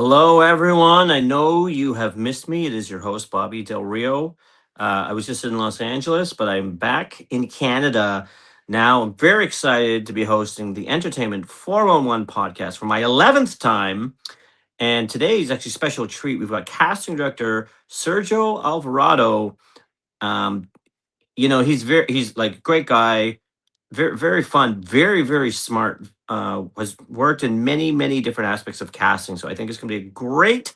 Hello, everyone. I know you have missed me. It is your host, Bobby Del Rio. I was just in Los Angeles, but I'm back in Canada now. I'm very excited to be hosting the Entertainment 411 podcast for my 11th time. And today is actually a special treat. We've got casting director Sergio Alvarado. Um, he's like a great guy, very fun, very smart. Has worked in many different aspects of casting, so I think it's going to be a great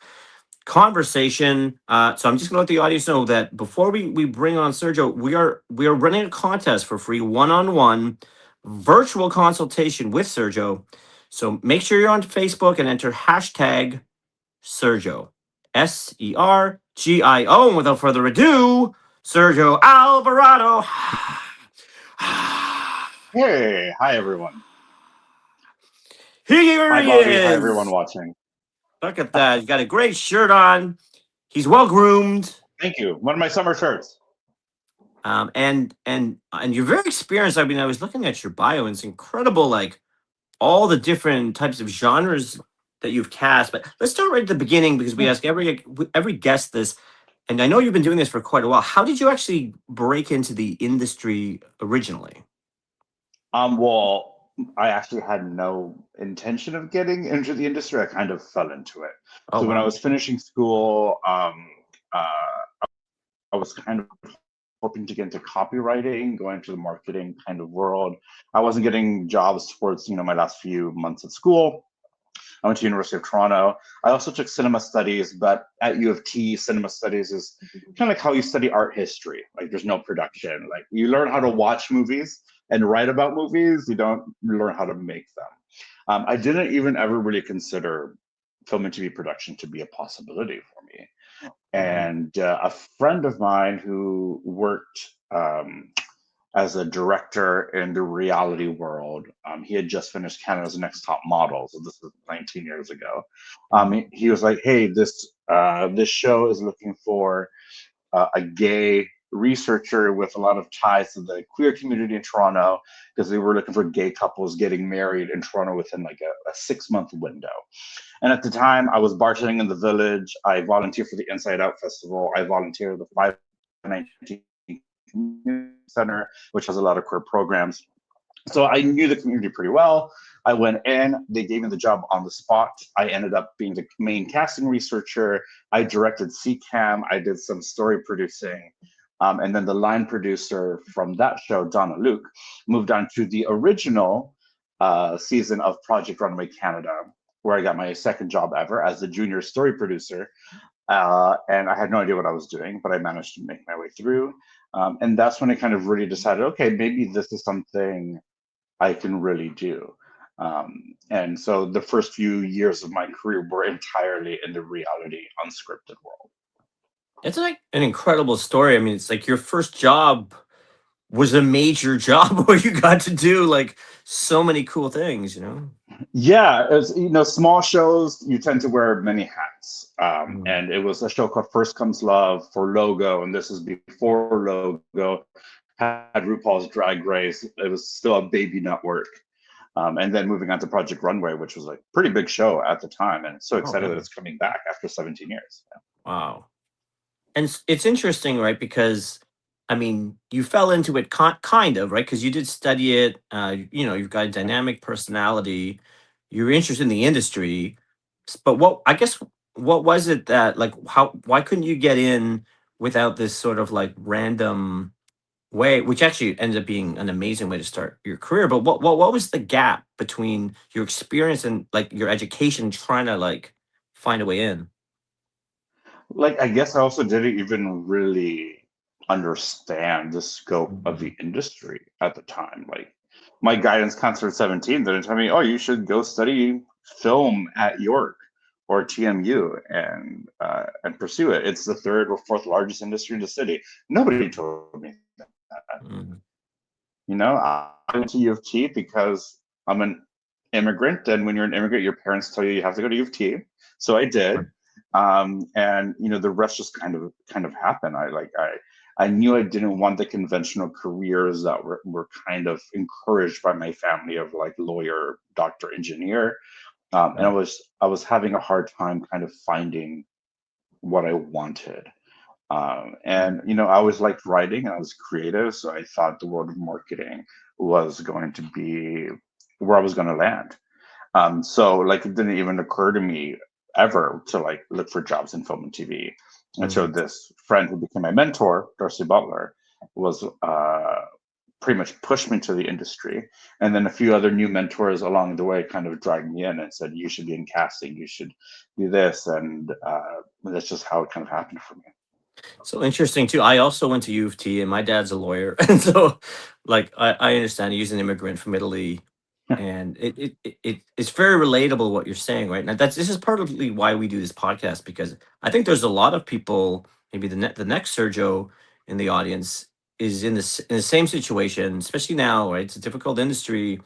conversation. So I'm just going to let the audience know that before we bring on Sergio, we are running a contest for free one-on-one virtual consultation with Sergio. So make sure you're on Facebook and enter hashtag Sergio, Sergio. And without further ado, Sergio Alvarado. Hey, hi everyone. Here Hi he Bobby, hi everyone is. watching. Look at that. He's got a great shirt on. He's well groomed. Thank you. One of my summer shirts. And you're very experienced. I mean, I was looking at your bio, and it's incredible, like all the different types of genres that you've cast. But let's start right at the beginning because we Yeah. ask every guest this, and I know you've been doing this for quite a while. How did you actually break into the industry originally? Well, I actually had no intention of getting into the industry. I kind of fell into it. Oh So when I wow. was finishing school, I was kind of hoping to get into copywriting, go into the marketing kind of world. I wasn't getting jobs towards, my last few months at school. I went to University of Toronto. I also took cinema studies, but at U of T, cinema studies is kind of like how you study art history. Like there's no production. Like you learn how to watch movies and write about movies. You don't learn how to make them. I didn't even ever really consider film and TV production to be a possibility for me. Mhm. And a friend of mine who worked as a director in the reality world. He had just finished Canada's Next Top Model, so this was 19 years ago. He was like, "Hey, this show is looking for a gay researcher with a lot of ties to the queer community in Toronto because they were looking for gay couples getting married in Toronto within like a 6 month window." And at the time, I was bartending in the village. I volunteered for the Inside Out Festival. I volunteered at the 519 Community Center, which has a lot of queer programs. So I knew the community pretty well. I went in, they gave me the job on the spot. I ended up being the main casting researcher. I directed CCAM, I did some story producing. And then the line producer from that show, Donna Luke, moved on to the original season of Project Runway Canada, where I got my second job ever as the junior story producer. And I had no idea what I was doing, but I managed to make my way through. And that's when I kind of really decided, okay, maybe this is something I can really do. And so the first few years of my career were entirely in the reality unscripted world. It's like an incredible story. I mean, it's like your first job was a major job where you got to do like so many cool things. Yeah, it's, small shows, you tend to wear many hats. Mm. And it was a show called First Comes Love for Logo, and this is before Logo, had RuPaul's Drag Race. It was still a baby network. And then moving on to Project Runway, which was a pretty big show at the time, and so excited that Oh, it's yeah. coming back after 17 years. Wow. And it's interesting, right? Because I mean, you fell into it kind of, right? Because you did study it. You've got a dynamic personality. You're interested in the industry. But what was it that like why couldn't you get in without this sort of like random way, which actually ended up being an amazing way to start your career. But what was the gap between your experience and like your education trying to like find a way in? Like, I guess I also didn't even really understand the scope of Mhm. the industry at the time. Like, my guidance counselor at 17 didn't tell me, oh, you should go study film at York or TMU and pursue it. It's the third or fourth largest industry in the city. Nobody told me that. Mhm. I went to U of T because I'm an immigrant, and when you're an immigrant, your parents tell you you have to go to U of T. So I did, and the rest just kind of happened. I knew I didn't want the conventional careers that were kind of encouraged by my family of like lawyer, doctor, engineer. And Yeah. I was having a hard time kind of finding what I wanted. And you know, I always liked writing and I was creative, so I thought the world of marketing was going to be where I was going to land. So like it didn't even occur to me ever to like look for jobs in film and TV. And so Mhm. this friend who became my mentor, Darcy Butler, was pretty much pushed me to the industry. And then a few other new mentors along the way kind of dragged me in and said, you should be in casting, you should do this. And that's just how it kind of happened for me. So interesting too. I also went to U of T, and my dad's a lawyer, and so like I understand he's an immigrant from Italy, and it's very relatable what you're saying, right? Now that's this is partly why we do this podcast, because I think there's a lot of people, maybe the next Sergio in the audience is in the same situation, especially now, right? It's a difficult industry,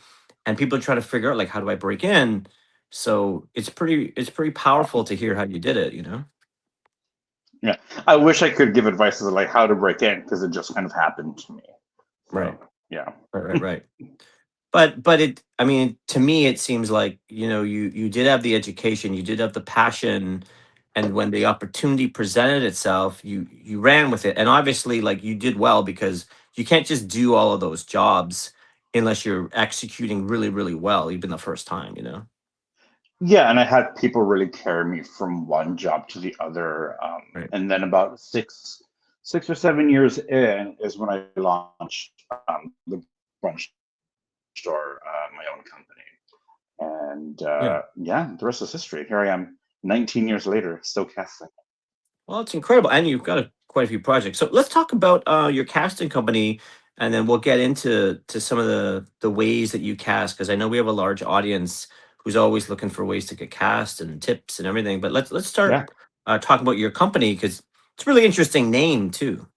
and people are trying to figure out like, how do I break in? So it's pretty powerful to hear how you did it, you know? Yeah. I wish I could give advice as like how to break in because it just kind of happened to me. Right, So yeah. right, right, right. But I mean, to me, it seems like, you did have the education, you did have the passion, and when the opportunity presented itself, you ran with it. And obviously, like, you did well, because you can't just do all of those jobs unless you're executing really, really well, even the first time, you know? Yeah, and I had people really carry me from one job to the other. Right. And then about six or 7 years in is when I launched the Brunch Store, my own company. And Yeah. yeah, the rest is history. Here I am, 19 years later, still casting. Well, it's incredible, and you've got quite a few projects. So let's talk about your casting company, and then we'll get into some of the ways that you cast, because I know we have a large audience who's always looking for ways to get cast and tips and everything. But let's start Yeah, talking about your company, because it's a really interesting name too.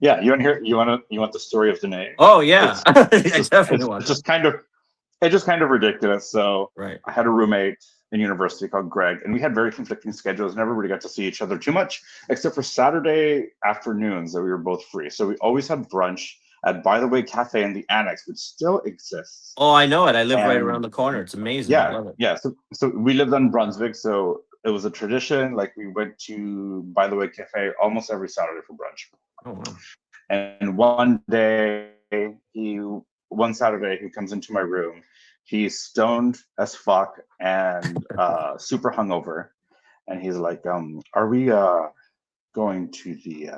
yeah. You want to hear? You want the story of the name? Oh yeah, It's I it's just definitely want that. it's just kind of ridiculous. So Right. I had a roommate in university called Greg, and we had very conflicting schedules. Never really got to see each other too much, except for Saturday afternoons that we were both free. So we always had brunch at By the Way Cafe in the Annex, which still exists. Oh, I know it. I live right around And the corner. It's amazing. I yeah, love it. yeah. So we lived on Brunswick, so it was a tradition. Like we went to By the Way Cafe almost every Saturday for brunch. Oh wow. And one Saturday he comes into my room. He's stoned as fuck and super hungover, and he's like, "Are we going to the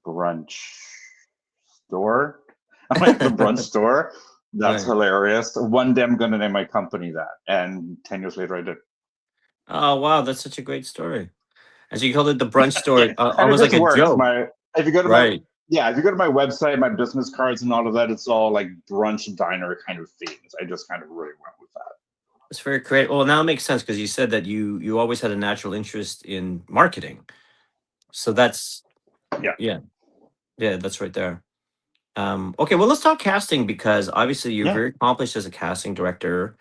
brunch store?" I'm like, "The brunch store? That's Right. hilarious. One day I'm gonna name my company that." And 10 years later, I did. Oh wow, that's such a great story. As you called it, the brunch store, And it almost like just a works. joke. My if you go to my Right. Yeah, if you go to my website, my business cards and all of that, it's all like brunch diner kind of themes. I just kind of really went with that. It's very creative. Well, now it makes sense, because you said that you always had a natural interest in marketing. So that's Yeah, yeah, yeah, that's right there. Okay, well, let's talk casting, because obviously you're yeah. very accomplished as a casting director.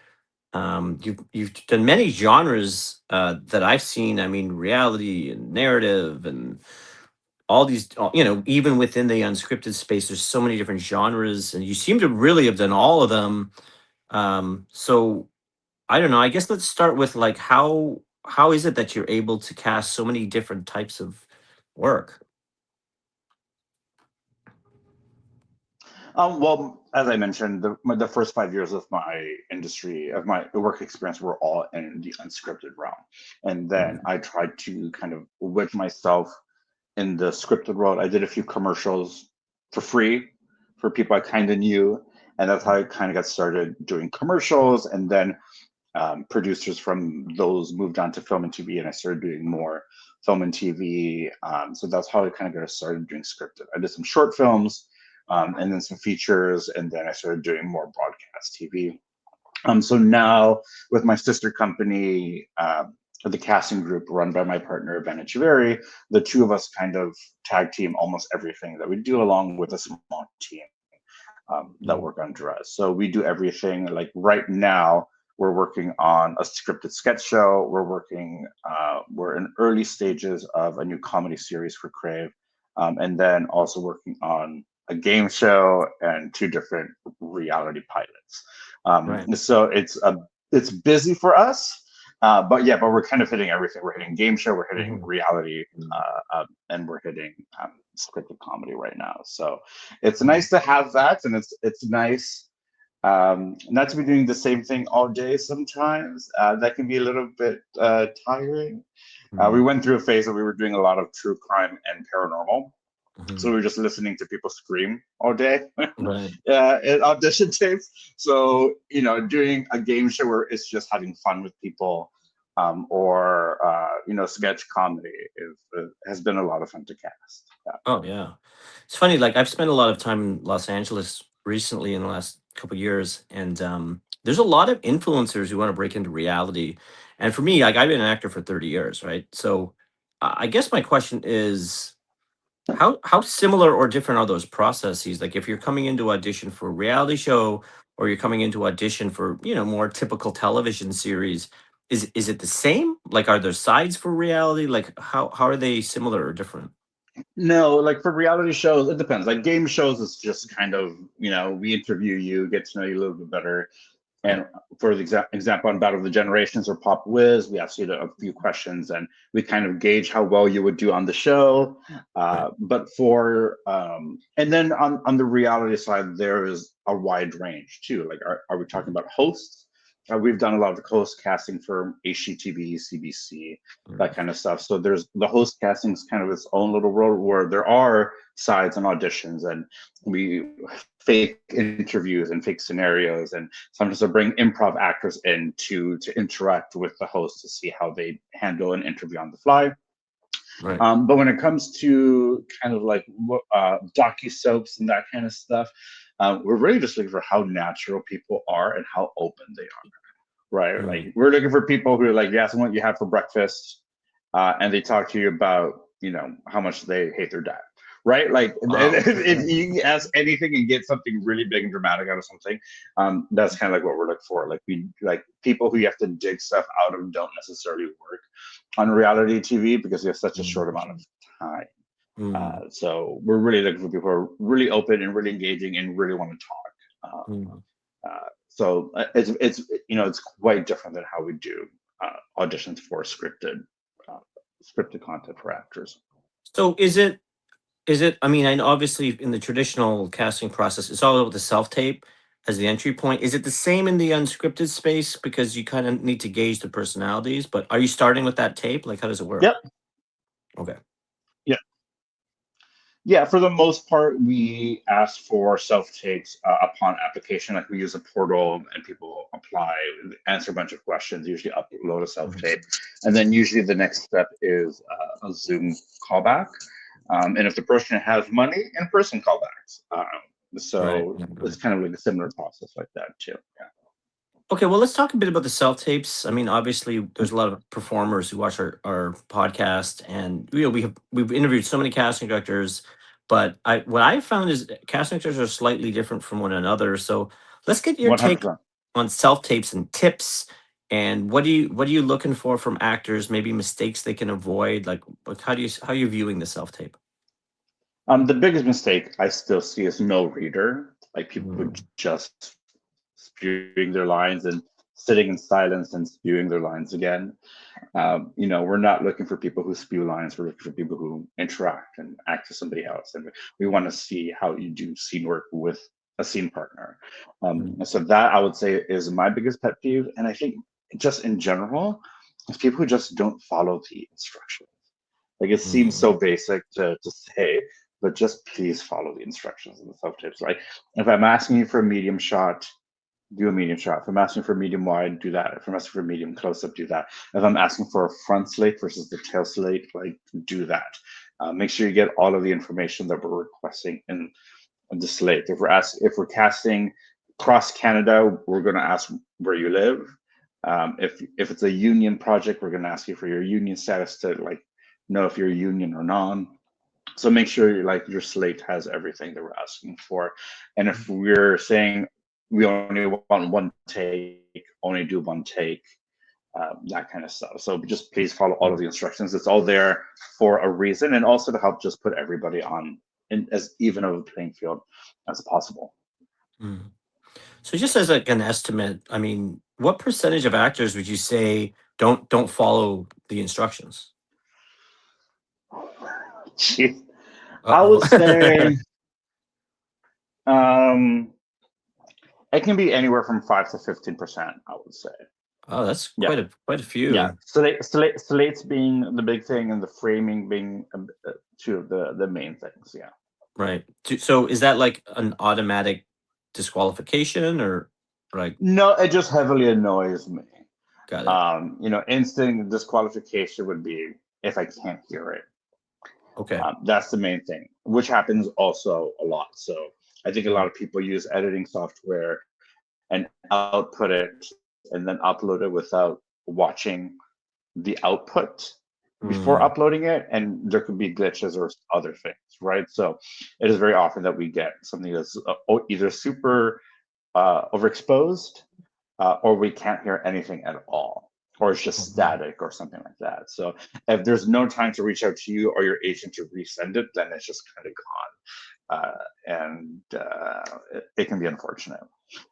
You've done many genres that I've seen. I mean, reality and narrative and all these. Even within the unscripted space, there's so many different genres, and you seem to really have done all of them. So I don't know. I guess let's start with, like, how is it that you're able to cast so many different types of work? Well, as I mentioned, the first 5 years of my industry, of my work experience, were all in the unscripted realm. And then Mhm. I tried to kind of wedge myself in the scripted world. I did a few commercials for free for people I kind of knew. And that's how I kind of got started doing commercials. And then producers from those moved on to film and TV, and I started doing more film and TV. So that's how I kind of got started doing scripted. I did some short films, and then some features, and then I started doing more broadcast TV. So now with my sister company, the casting group run by my partner Ben Echeverry, the two of us kind of tag team almost everything that we do, along with a small team that Mhm. work under us. So we do everything. Like right now, we're working on a scripted sketch show. We're in early stages of a new comedy series for Crave, and then also working on a game show and two different reality pilots. Right. So it's busy for us. But we're kind of hitting everything. We're hitting game show, we're hitting Mhm. reality, and we're hitting scripted comedy right now. So it's Mhm. nice to have that, and it's nice not to be doing the same thing all day. Sometimes that can be a little bit tiring. We Mhm. went through a phase where we were doing a lot of true crime and paranormal. So we Mhm. were just listening to people scream all day Right. in audition tapes. So, doing a game show where it's just having fun with people, or sketch comedy has been a lot of fun to cast. Yeah. Oh yeah, it's funny. Like I've spent a lot of time in Los Angeles recently in the last couple years, and there's a lot of influencers who want to break into reality. And for me, like I've been an actor for 30 years, right? So I guess my question is, how similar or different are those processes? Like if you're coming into audition for a reality show, or you're coming into audition for more typical television series, is it the same? Like are there sides for reality? Like how are they similar or different? No, like for reality shows, it depends. Like game shows is just kind of, we interview you, get to know you a little bit better. Right. And for the example, on Battle of the Generations or Pop Whiz, we ask you a few questions and we kind of gauge how well you would do on the show. Right. And then on the reality side, there is a wide range too. Like, are we talking about hosts? We've done a lot of host casting for HGTV, CBC, that Mm. kind of stuff. So there's the host casting is kind of its own little world where there are sides and auditions, and we fake interviews and fake scenarios, and sometimes they'll bring improv actors in to interact with the host to see how they handle an interview on the fly. Right. But when it comes to kind of like docu soaps and that kind of stuff, we're really just looking for how natural people are and how open they are. Right? Mm. Like we're looking for people who are like, you ask them what you had for breakfast, and they talk to you about how much they hate their dad. Right? Like Wow. if you ask anything and get something really big and dramatic out of something, that's kind of like what we're looking for. Like we like people who you have to dig stuff out of don't necessarily work on reality TV because we have such a short amount of Mm. time. Mm. So we're really looking for people who are really open and really engaging and really want to talk. Mm. It's quite different than how we do auditions for uh, scripted content for actors. So is it I mean, I know obviously in the traditional casting process, it's all about the self-tape as the entry point. Is it the same in the unscripted space because you kind of need to gauge the personalities, but are you starting with that tape? Like how does it work? Yep. Okay. Yeah. Yeah. For the most part, we ask for self tapes upon application. Like we use a portal and people apply, answer a bunch of questions, usually upload a self Mhm. tape. And then usually the next step is a Zoom callback. And if the person has money, in person callbacks. Right. So Yeah, it's right. kind of like a similar process like that too. Yeah. Okay, well, let's talk a bit about the self tapes. I mean, obviously, there's a lot of performers who watch our podcast, and we've interviewed so many casting directors. But what I found is casting directors are slightly different from one another. So let's get your take 100%. on self tapes and tips. And what are you looking for from actors? Maybe mistakes they can avoid. Like how are you viewing the self tape? The biggest mistake I still see is no reader. Like people who Mm, just spewing their lines and sitting in silence and spewing their lines again. We're not looking for people who spew lines. We're looking for people who interact and act as somebody else. And we want to see how you do scene work with a scene partner. mm, So that I would say is my biggest pet peeve. And I think just in general, it's people who just don't follow the instructions. Like it seems mm, so basic to say, but just please follow the instructions in the self tips. Like if I'm asking you for a medium shot, do a medium shot. If I'm asking for medium wide, do that. If I'm asking for medium close up, do that. If I'm asking for a front slate versus the tail slate, like do that. Make sure you get all of the information that we're requesting in the slate. If we're casting across Canada, we're going to ask where you live. If it's a union project, we're going to ask you for your union status to like know if you're union or non. So make sure your slate has everything that we're asking for. And if we're saying we only want one take, only do one take, that kind of stuff. So just please follow all of mm, the instructions. It's all there for a reason, and also to help just put everybody on in as even of a playing field as possible. mm. So just as like an estimate, I mean, what percentage of actors would you say don't follow the instructions? Jeez. I would Uh-oh. say um, it can be anywhere from 5 to 15%. I would say. Oh, that's Yeah, quite a yeah. few. Slates being the big thing, and the framing being two of the main things. Yeah. Right. So is that like an automatic disqualification or like No, it just heavily annoys me. got it. Instant disqualification would be if I can't hear it. Okay. That's the main thing, which happens also a lot. So I think a lot Mm, of people use editing software and output it and then upload it without watching the output before mm, uploading it, and there could be glitches or other things, right? So it is very often that we get something that's either super overexposed, or we can't hear anything at all, or it's just mhm. static or something like that. So if there's no time to reach out to you or your agent to resend it, then it's just kind of gone, and it can be unfortunate.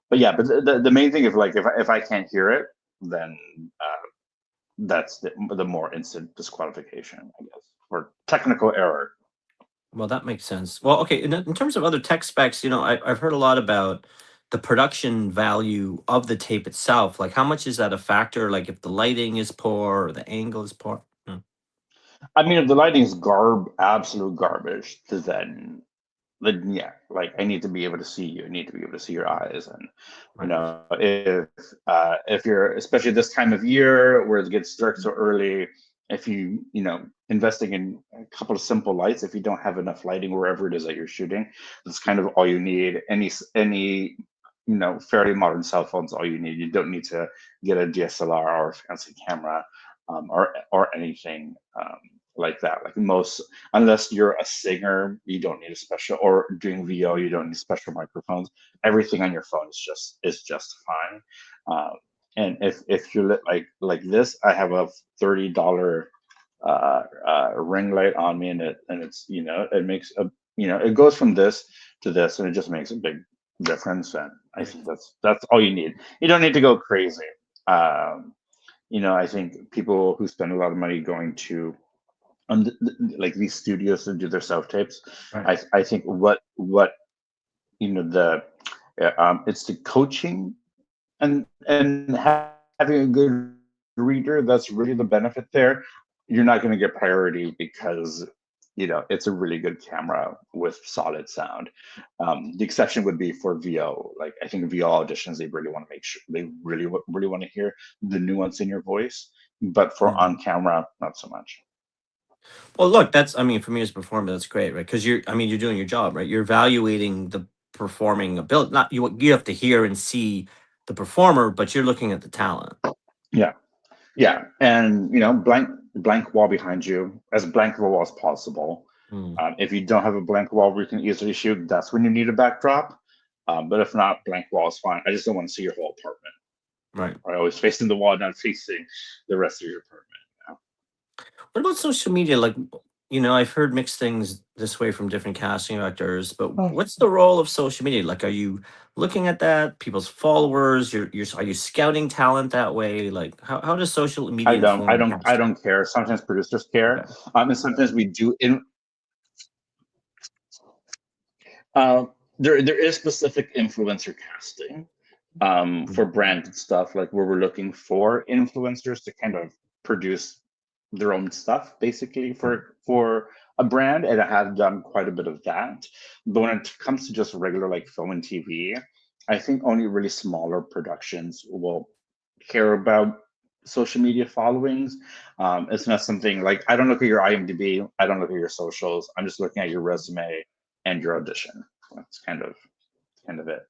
But yeah, but the main thing is like if I can't hear it, then that's the more instant disqualification, I guess, or technical error. Well, that makes sense. Well, okay, in terms of other tech specs, I've heard a lot about the production value of the tape itself. Like, how much is that a factor? Like, if the lighting is poor or the angle is poor. I mean, if the lighting is absolute garbage, then yeah, like I need to be able to see you. I need to be able to see your eyes, and Right. if you're, especially this time of year where it gets dark so early, if investing in a couple of simple lights, if you don't have enough lighting wherever it is that you're shooting, that's kind of all you need. Any fairly modern cell phones, all you need. You don't need to get a DSLR or a fancy camera, or anything like that. Like most, unless you're a singer, you don't need a special, or doing VO, you don't need special microphones. Everything on your phone is just fine. Um, and if you like this, I have a $30 ring light on me, and it's it makes it goes from this to this, and it just makes a big difference. And I Right. think that's all you need. You don't need to go crazy. Um, I think people who spend a lot of money going to like these studios to do their self tapes, Right. I think what the it's the coaching and having a good reader that's really the benefit there. You're not going to get priority because it's a really good camera with solid sound. The exception would be for VO. Like I think VO auditions, they really want to make sure they really want to hear the nuance in your voice, but for Mhm. on camera, not so much. Well, look, I mean, for me as a performer, that's great, right? Because I mean, you're doing your job, right? You're evaluating the performing ability. Not you have to hear and see the performer, but you're looking at the talent. Yeah. Yeah, and blank wall behind you, as blank of a wall as possible. Mm, If you don't have a blank wall where you can easily shoot, that's when you need a backdrop. But if not, blank wall is fine. I just don't want to see your whole apartment. right. Or always facing the wall, not facing the rest of your apartment. What about social media? Like, I've heard mixed things this way from different casting directors, but Oh, what's the role of social media? Like, are you looking at that, people's followers? Are you scouting talent that way? Like, how does social I media don't, I inform don't, I casting? don't care. Sometimes producers care, Okay. and sometimes we do. Uh, there is specific influencer casting for Mm, branded stuff, like where we're looking for influencers to kind of produce their own stuff, basically right. for a brand, and I have done quite a bit of that. But when it comes to just regular like film and TV, I think only really smaller productions will care about social media followings. It's not something like I don't look at your IMDb, I don't look at your socials. I'm just looking at your resume and your audition. That's kind of it.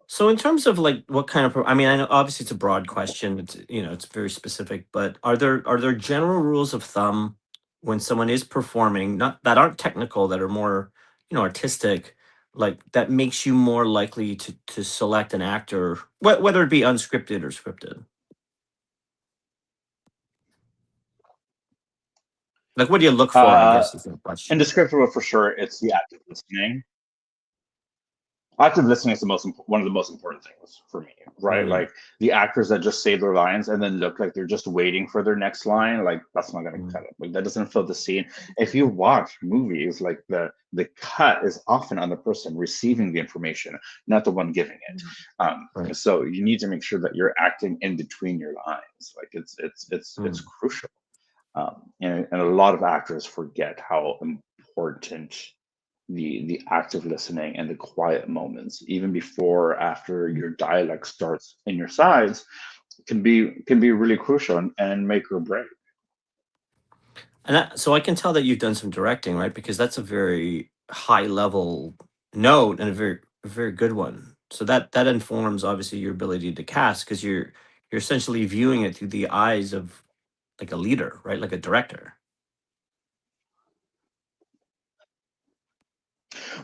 So in terms of like what kind of I mean, I know obviously it's a broad question. It's very specific, but are there general rules of thumb when someone is performing, not that aren't technical, that are more, artistic, like that makes you more likely to select an actor, whether it be unscripted or scripted? Like what do you look for, I Uh, guess is the in question. descriptive, for sure, it's the active listening. Active listening is one of the most important things for me, right? Mm, Like the actors that just say their lines and then look like they're just waiting for their next line, like that's not going to mm, cut it. Like that doesn't fill the scene. If you watch movies, like the cut is often on the person receiving the information, not the one giving it. right. So you need to make sure that you're acting in between your lines. Like it's Mm. crucial. And a lot of actors forget how important the active listening and the quiet moments, even before or after your dialect starts in your sides, can be really crucial and make or break. And so I can tell that you've done some directing, right? Because that's a very high level note and a very good one. So that informs obviously your ability to cast because you're essentially viewing it through the eyes of like a leader, right? Like a director.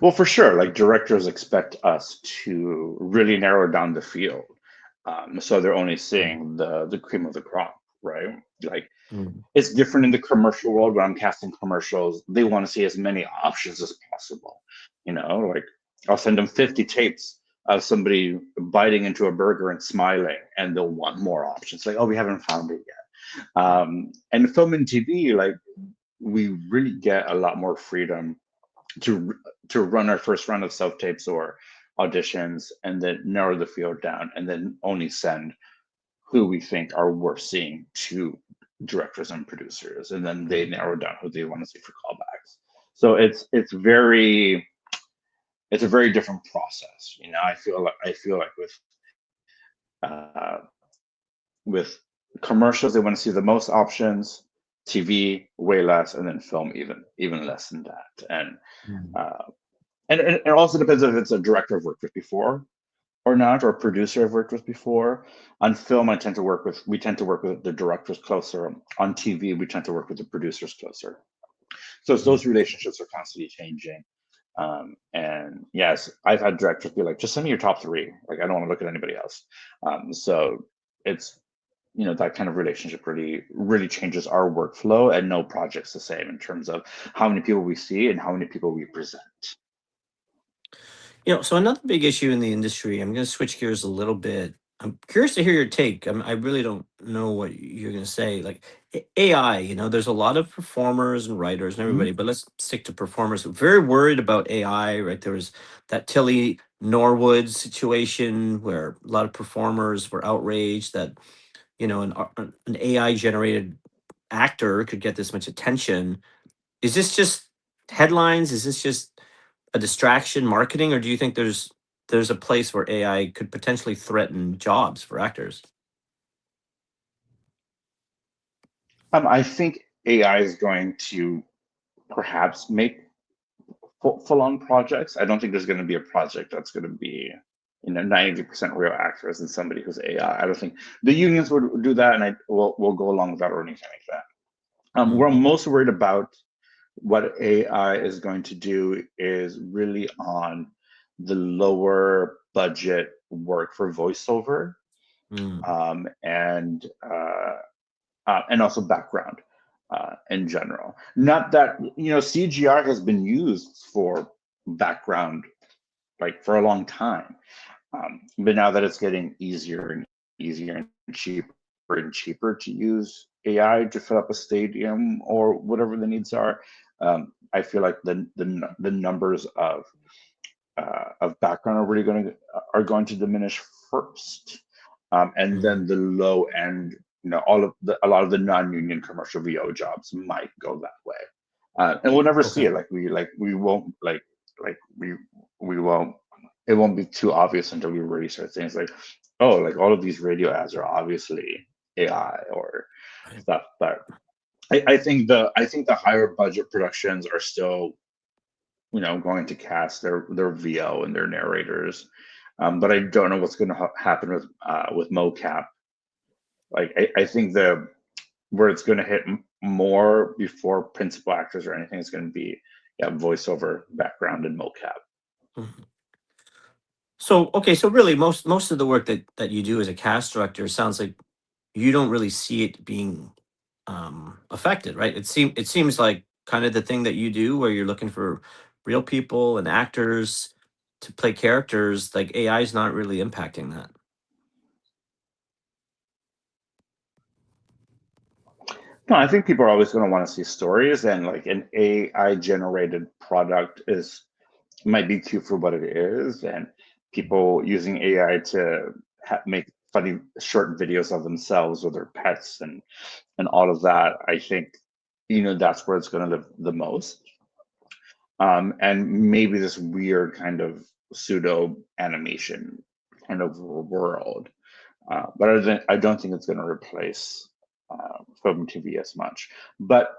Well, for sure, like directors expect us to really narrow down the field, so they're only Mm, seeing the cream of the crop, right? Like mm, it's different in the commercial world. When I'm casting commercials, they want to see as many options as possible. Like I'll send them 50 tapes of somebody biting into a burger and smiling, and they'll want more options. Like, oh, we haven't found it yet. And film and TV, like we really get a lot more freedom to to run our first run of self tapes or auditions, and then narrow the field down, and then only send who we think are worth seeing to directors and producers, and then they mm. narrow down who they want to see for callbacks. So it's a very different process. I feel like uh, with commercials they want to see the most options, TV way less, and then film even less than that. Mm. Uh, and it also depends if it's a director I've worked with before or not, or a producer I've worked with before. On film, we tend to work with the directors closer. On TV, we tend to work with the producers closer. So Mm. those relationships are constantly changing. And yes, I've had directors be like, just send me your top three. Like, I don't want to look at anybody else. So it's, that kind of relationship really changes our workflow, and no project's the same in terms of how many people we see and how many people we present. So another big issue in the industry, I'm going to switch gears a little bit. I'm curious to hear your take. I really don't know what you're going to say. Like AI, there's a lot of performers and writers and everybody, Mhm. but let's stick to performers. Very worried about AI, right? There was that Tilly Norwood situation where a lot of performers were outraged that, an AI generated actor could get this much attention. Is this just headlines? Is this just a distraction marketing, or do you think there's a place where AI could potentially threaten jobs for actors? I think AI is going to perhaps make full-on projects. I don't think there's going to be a project that's going to be 90% real actors and somebody who's AI. I don't think the unions would do that, and I will go along with that or anything like that. Where Mm, I'm most worried about what AI is going to do is really on the lower budget work for voiceover, mm, and also background in general. Not that CGI has been used for background like for a long time, but now that it's getting easier and easier and cheaper and cheaper to use AI to fill up a stadium or whatever the needs are, I feel like the numbers of background are going to diminish first, and then mm. the low end, a lot of the non-union commercial VO jobs might go that way, and we'll never see Okay. it. We won't we won't. It won't be too obvious until we really start saying it's like, oh, like all of these radio ads are obviously AI or Right. stuff. But I think the higher budget productions are still going to cast their VO and their narrators. But I don't know what's going to happen with mocap. Like I think the where it's going to hit more before principal actors or anything is going to be, yeah, voiceover, background, and mocap. Mhm. So okay, so really most of the work that you do as a cast director sounds like you don't really see it being affected, right? It seems like kind of the thing that you do where you're looking for real people and actors. to play characters, like AI is not really impacting that. No, I think people are always going to want to see stories, and like an AI generated product is might be cute for what it is, and people using AI to make funny short videos of themselves or their pets and all of that. I think that's where it's going to live the most. And maybe this weird kind of pseudo animation kind of world. But I don't think it's going to replace film TV as much. But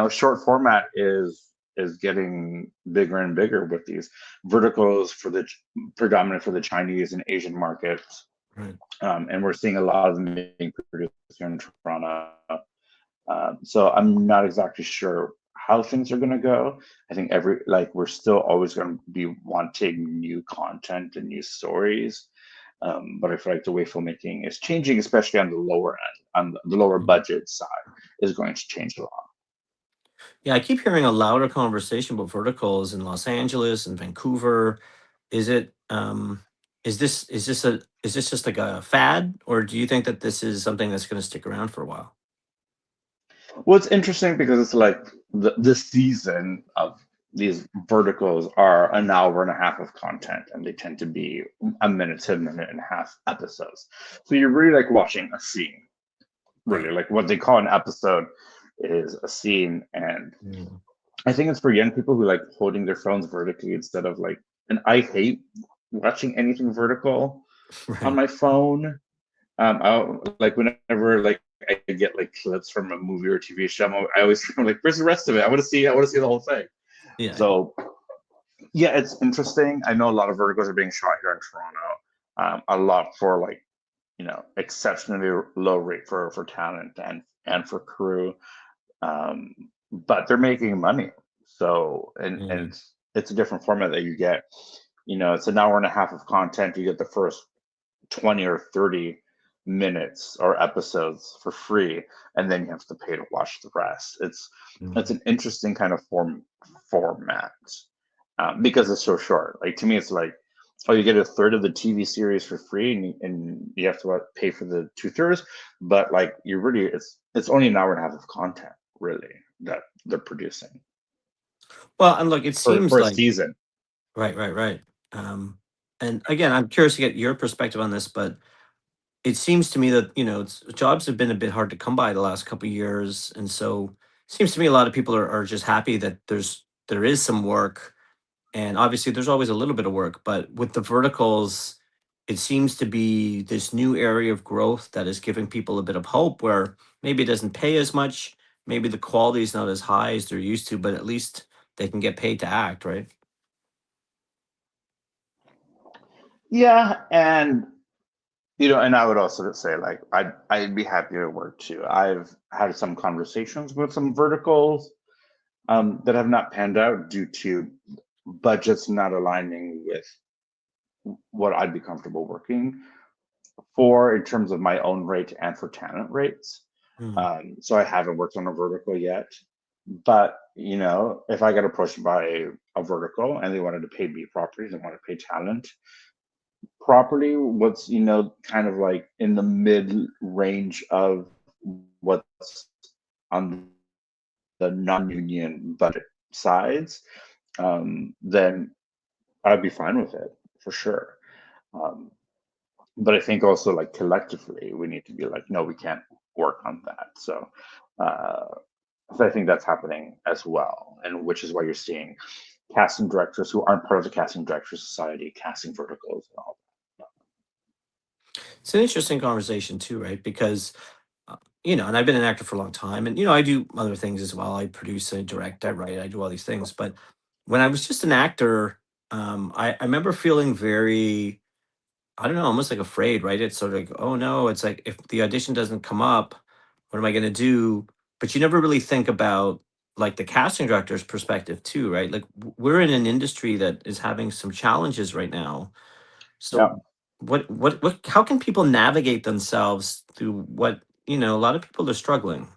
short format is getting bigger and bigger with these verticals for the predominant for the Chinese and Asian markets, Right. and we're seeing a lot of them being produced here in Toronto. So I'm not exactly sure how things are going to go. I think we're still always going to be wanting new content and new stories. But I feel like the way filmmaking is changing, especially on the lower end, on the lower Mhm. budget side, is going to change a lot. Yeah, I keep hearing a louder conversation about verticals in Los Angeles and Vancouver. Is it is this just like a fad, or do you think that this is something that's going to stick around for a while? Well, it's interesting because it's like the season of these verticals are an hour and a half of content, and they tend to be a minute to a minute and a half episodes. So you're really like watching a scene, Right. really. Like what they call an episode is a scene, and Mm. I think it's for young people who like holding their phones vertically instead of like, and I hate watching anything vertical on Right. my phone. Like whenever like I get like clips from a movie or TV show, I always I'm like, where's the rest of it? I want to see the whole thing. Yeah. So yeah, it's interesting. I know a lot of verticals are being shot here in Toronto. A lot for like exceptionally low rate for talent and for crew, um, but they're making money. So and Mm. it's a different format that you get. It's an hour and a half of content. You get the first 20 or 30 minutes or episodes for free, and then you have to pay to watch the rest. It's Mm. an interesting kind of format, because it's so short. Like to me, it's like, oh, you get a third of the TV series for free, and you have to pay for the two-thirds. But like you really, it's only an hour and a half of content really that they're producing Well, and look, it seems for a like season. right, right, right. Um, and again, I'm curious to get your perspective on this, but it seems to me that jobs have been a bit hard to come by the last couple of years, and so it seems to me a lot of people are just happy that there is some work, and obviously there's always a little bit of work, but with the verticals, it seems to be this new area of growth that is giving people a bit of hope, where maybe it doesn't pay as much, maybe the quality is not as high as they're used to, but at least they can get paid to act, right? Yeah, and and I would also say like I'd be happy to work too. I've had some conversations with some verticals that have not panned out due to budgets not aligning with what I'd be comfortable working for in terms of my own rate and for talent rates. Mm. So I haven't worked on a vertical yet, but if I got approached by a vertical and they wanted to pay me properly, they want to pay talent properly, what's kind of like in the mid range of what's on the non-union budget sides, then I'd be fine with it for sure. Um, but I think also like collectively we need to be like, no, we can't work on that. Uh, so I think that's happening as well, and which is why you're seeing casting directors who aren't part of the casting directors society casting verticals and all. It's an interesting conversation too, right? Because and I've been an actor for a long time, and I do other things as well. I produce, I direct, I write, I do all these things. But when I was just an actor, I remember feeling very, I don't know, almost like afraid, right? It's sort of like, oh no, it's like if the audition doesn't come up, what am I going to do? But you never really think about like the casting director's perspective too, right? Like we're in an industry that is having some challenges right now. Yeah. So how can people navigate themselves through what, a lot of people are struggling.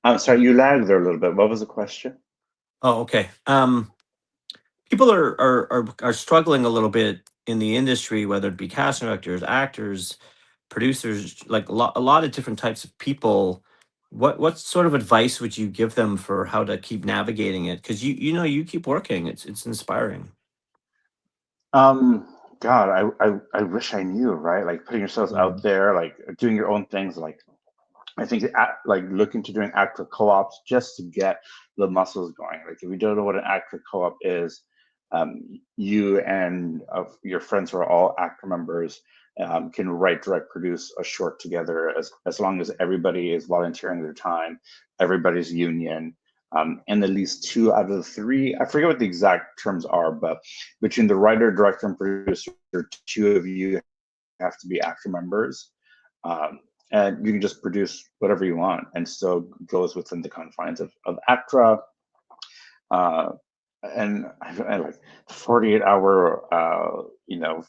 I'm sorry, you lagged there a little bit. What was the question? Oh, okay. People are struggling a little bit in the industry, whether it be casting directors, actors, producers, like a lot of different types of people. What sort of advice would you give them for how to keep navigating it? Because you keep working. It's inspiring. Um, God, I wish I knew, right? Like putting yourselves out Mm, there, like doing your own things. Like I think like looking to doing actor co-ops just to get the muscles going. Like if you don't know what an actor co-op is, you and your friends who are all actor members can write, direct, produce a short together as long as everybody is volunteering their time, everybody's union, and at least two out of the three. I forget what the exact terms are, but between the writer, director, and producer, two of you have to be actor members. Um, and you can just produce whatever you want and still goes within the confines of ACTRA. Uh, and I like 48-hour,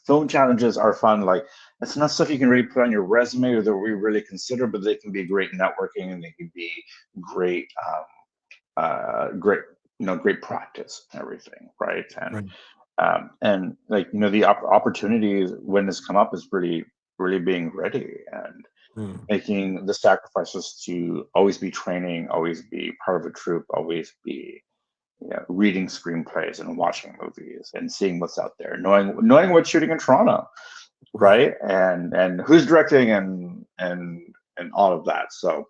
film challenges are fun. Like it's not stuff you can really put on your resume or that we really consider, but they can be great networking and they can be great, great, great practice and everything, right? right. And like the opportunities when this come up is really being ready and Mm, making the sacrifices to always be training, always be part of a troupe, always be reading screenplays and watching movies and seeing what's out there, knowing what's shooting in Toronto, right. right? And who's directing and all of that. So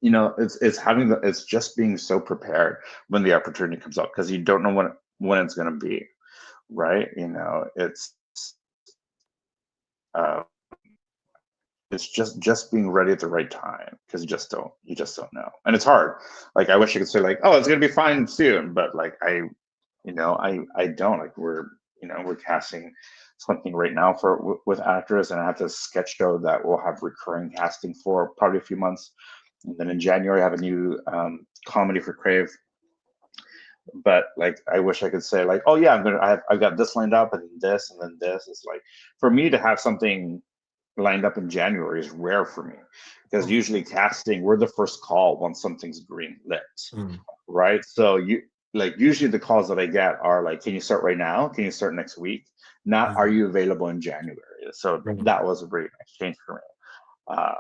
it's just being so prepared when the opportunity comes up because you don't know when it's going to be, right? Uh, it's just being ready at the right time because you just don't know, and it's hard. Like I wish I could say like, oh, it's gonna be fine soon, but like I don't. Like we're casting something right now with actors, and I have this sketch show that we'll have recurring casting for probably a few months, and then in January I have a new comedy for Crave. But like I wish I could say like, oh yeah, I've got this lined up and this and then this. It's like for me to have something lined up in January is rare for me because Oh, usually casting we're the first call once something's green lit, mm, right? So usually the calls that I get are like, can you start right now? Can you start next week? Not are mm, you available in January? So right. that was a really nice change for me. Uh,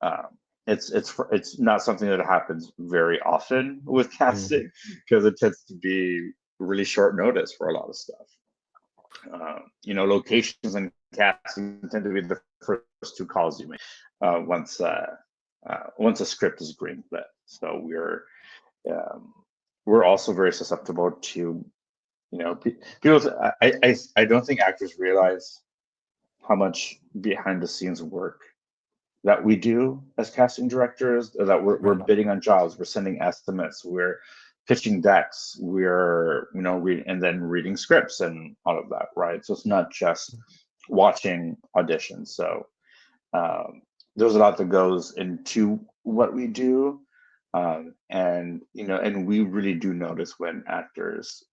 um, it's not something that happens very often with Mm, casting because it tends to be really short notice for a lot of stuff. Locations and casting tend to be the first two calls you make once a script is greenlit. So um, we're also very susceptible to people. I don't think actors realize how much behind the scenes work that we do as casting directors. That we're right. bidding on jobs, we're sending estimates, we're pitching decks, we're and then reading scripts and all of that, right? So it's not just watching auditions. So there's a lot that goes into what we do, and we really do notice when actors,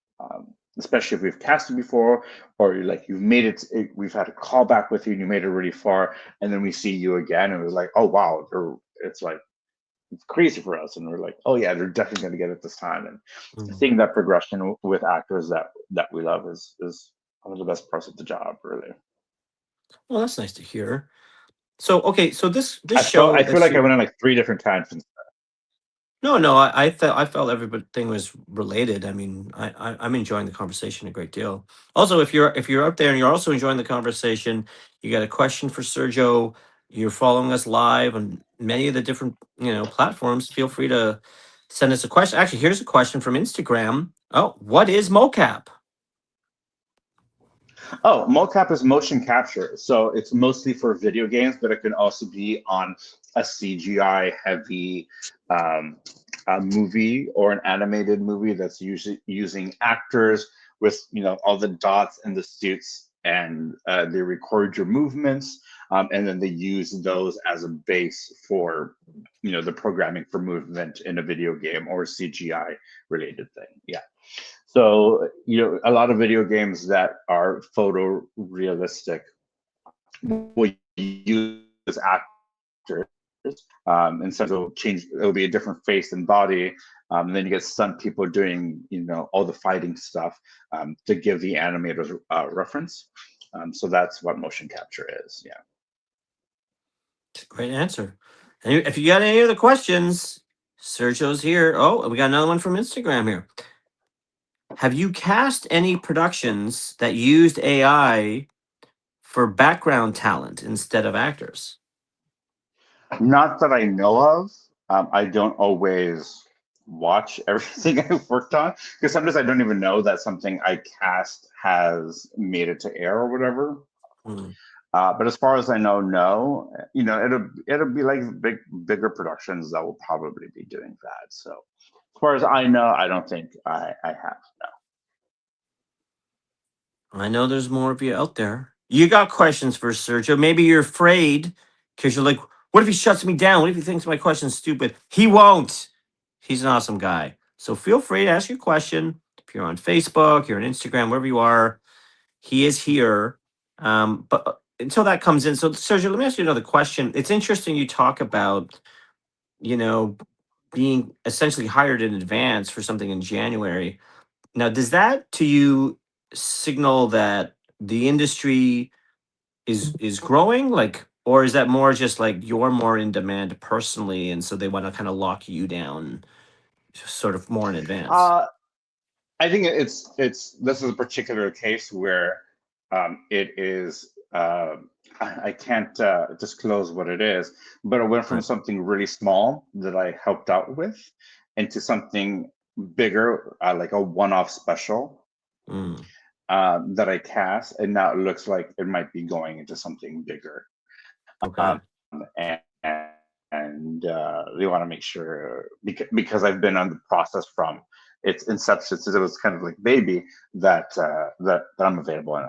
especially if we've casted before, or like you've made we've had a call back with you and you made it really far, and then we see you again, and we're like, oh wow, it's like it's crazy for us, and we're like, oh yeah, they're definitely going to get it this time, and Mm. seeing that progression with actors that we love is one of the best parts of the job, really. Well, that's nice to hear. So, okay, so this I show feel that like I you went on like three different tangents. no, I felt everything was related. I mean, I'm enjoying the conversation a great deal. Also, if you're out there and you're also enjoying the conversation, you got a question for Sergio, you're following us live on many of the different platforms. Feel free to send us a question. Actually, here's a question from Instagram. Oh, what is mocap? Oh, mocap is motion capture. So it's mostly for video games, but it can also be on a CGI heavy um, a movie or an animated movie that's usually using actors with all the dots and the suits, and they record your movements, and then they use those as a base for the programming for movement in a video game or CGI related thing. Yeah. So, a lot of video games that are photorealistic will use actors Instead it'll be a different face and body. And then you get stunt people doing, all the fighting stuff to give the animators reference. So that's what motion capture is. Yeah. Great answer. And if you got any other questions, Sergio's here. Oh, and we got another one from Instagram here. Have you cast any productions that used AI for background talent instead of actors? Not that I know of. I don't always watch everything I've worked on because sometimes I don't even know that something I cast has made it to air or whatever. But as far as I know, no. It'll be like bigger productions that will probably be doing that. So as far as I know, I don't think I have. No. I know there's more of you out there. You got questions for Sergio. Maybe you're afraid because you're like, what if he shuts me down? What if he thinks my question's stupid? He won't. He's an awesome guy. So feel free to ask your question. If you're on Facebook, you're on Instagram, wherever you are, he is here. But until that comes in, so Sergio, let me ask you another question. It's interesting you talk about, being essentially hired in advance for something in January. Now, does that to you signal that the industry is growing, or is that more just like you're more in demand personally, and so they want to kind of lock you down, sort of more in advance? I think this is a particular case where it is. I can't disclose what it is, but it went from Right. something really small that I helped out with into something bigger, like a one-off special that I cast, and now it looks like it might be going into something bigger. Okay. And they want to make sure because I've been on the process from its inception since it was kind of like baby that I'm available and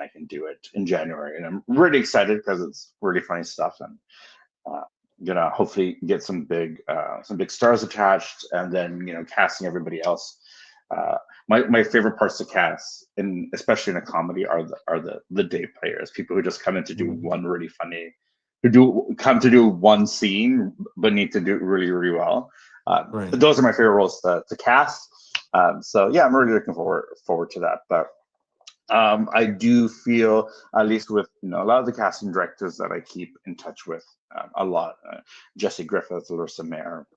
I can do it in January, and I'm really excited because it's really funny stuff, and gonna hopefully get some big stars attached, and then casting everybody else. My favorite parts to cast, and especially in a comedy, are the day players, people who just come in to do one really funny, come to do one scene but need to do it really really well. Right. Those are my favorite roles to cast. So yeah, I'm really looking forward to that. But I do feel, at least with a lot of the casting directors that I keep in touch with a lot, Jesse Griffith, Larissa Mayer,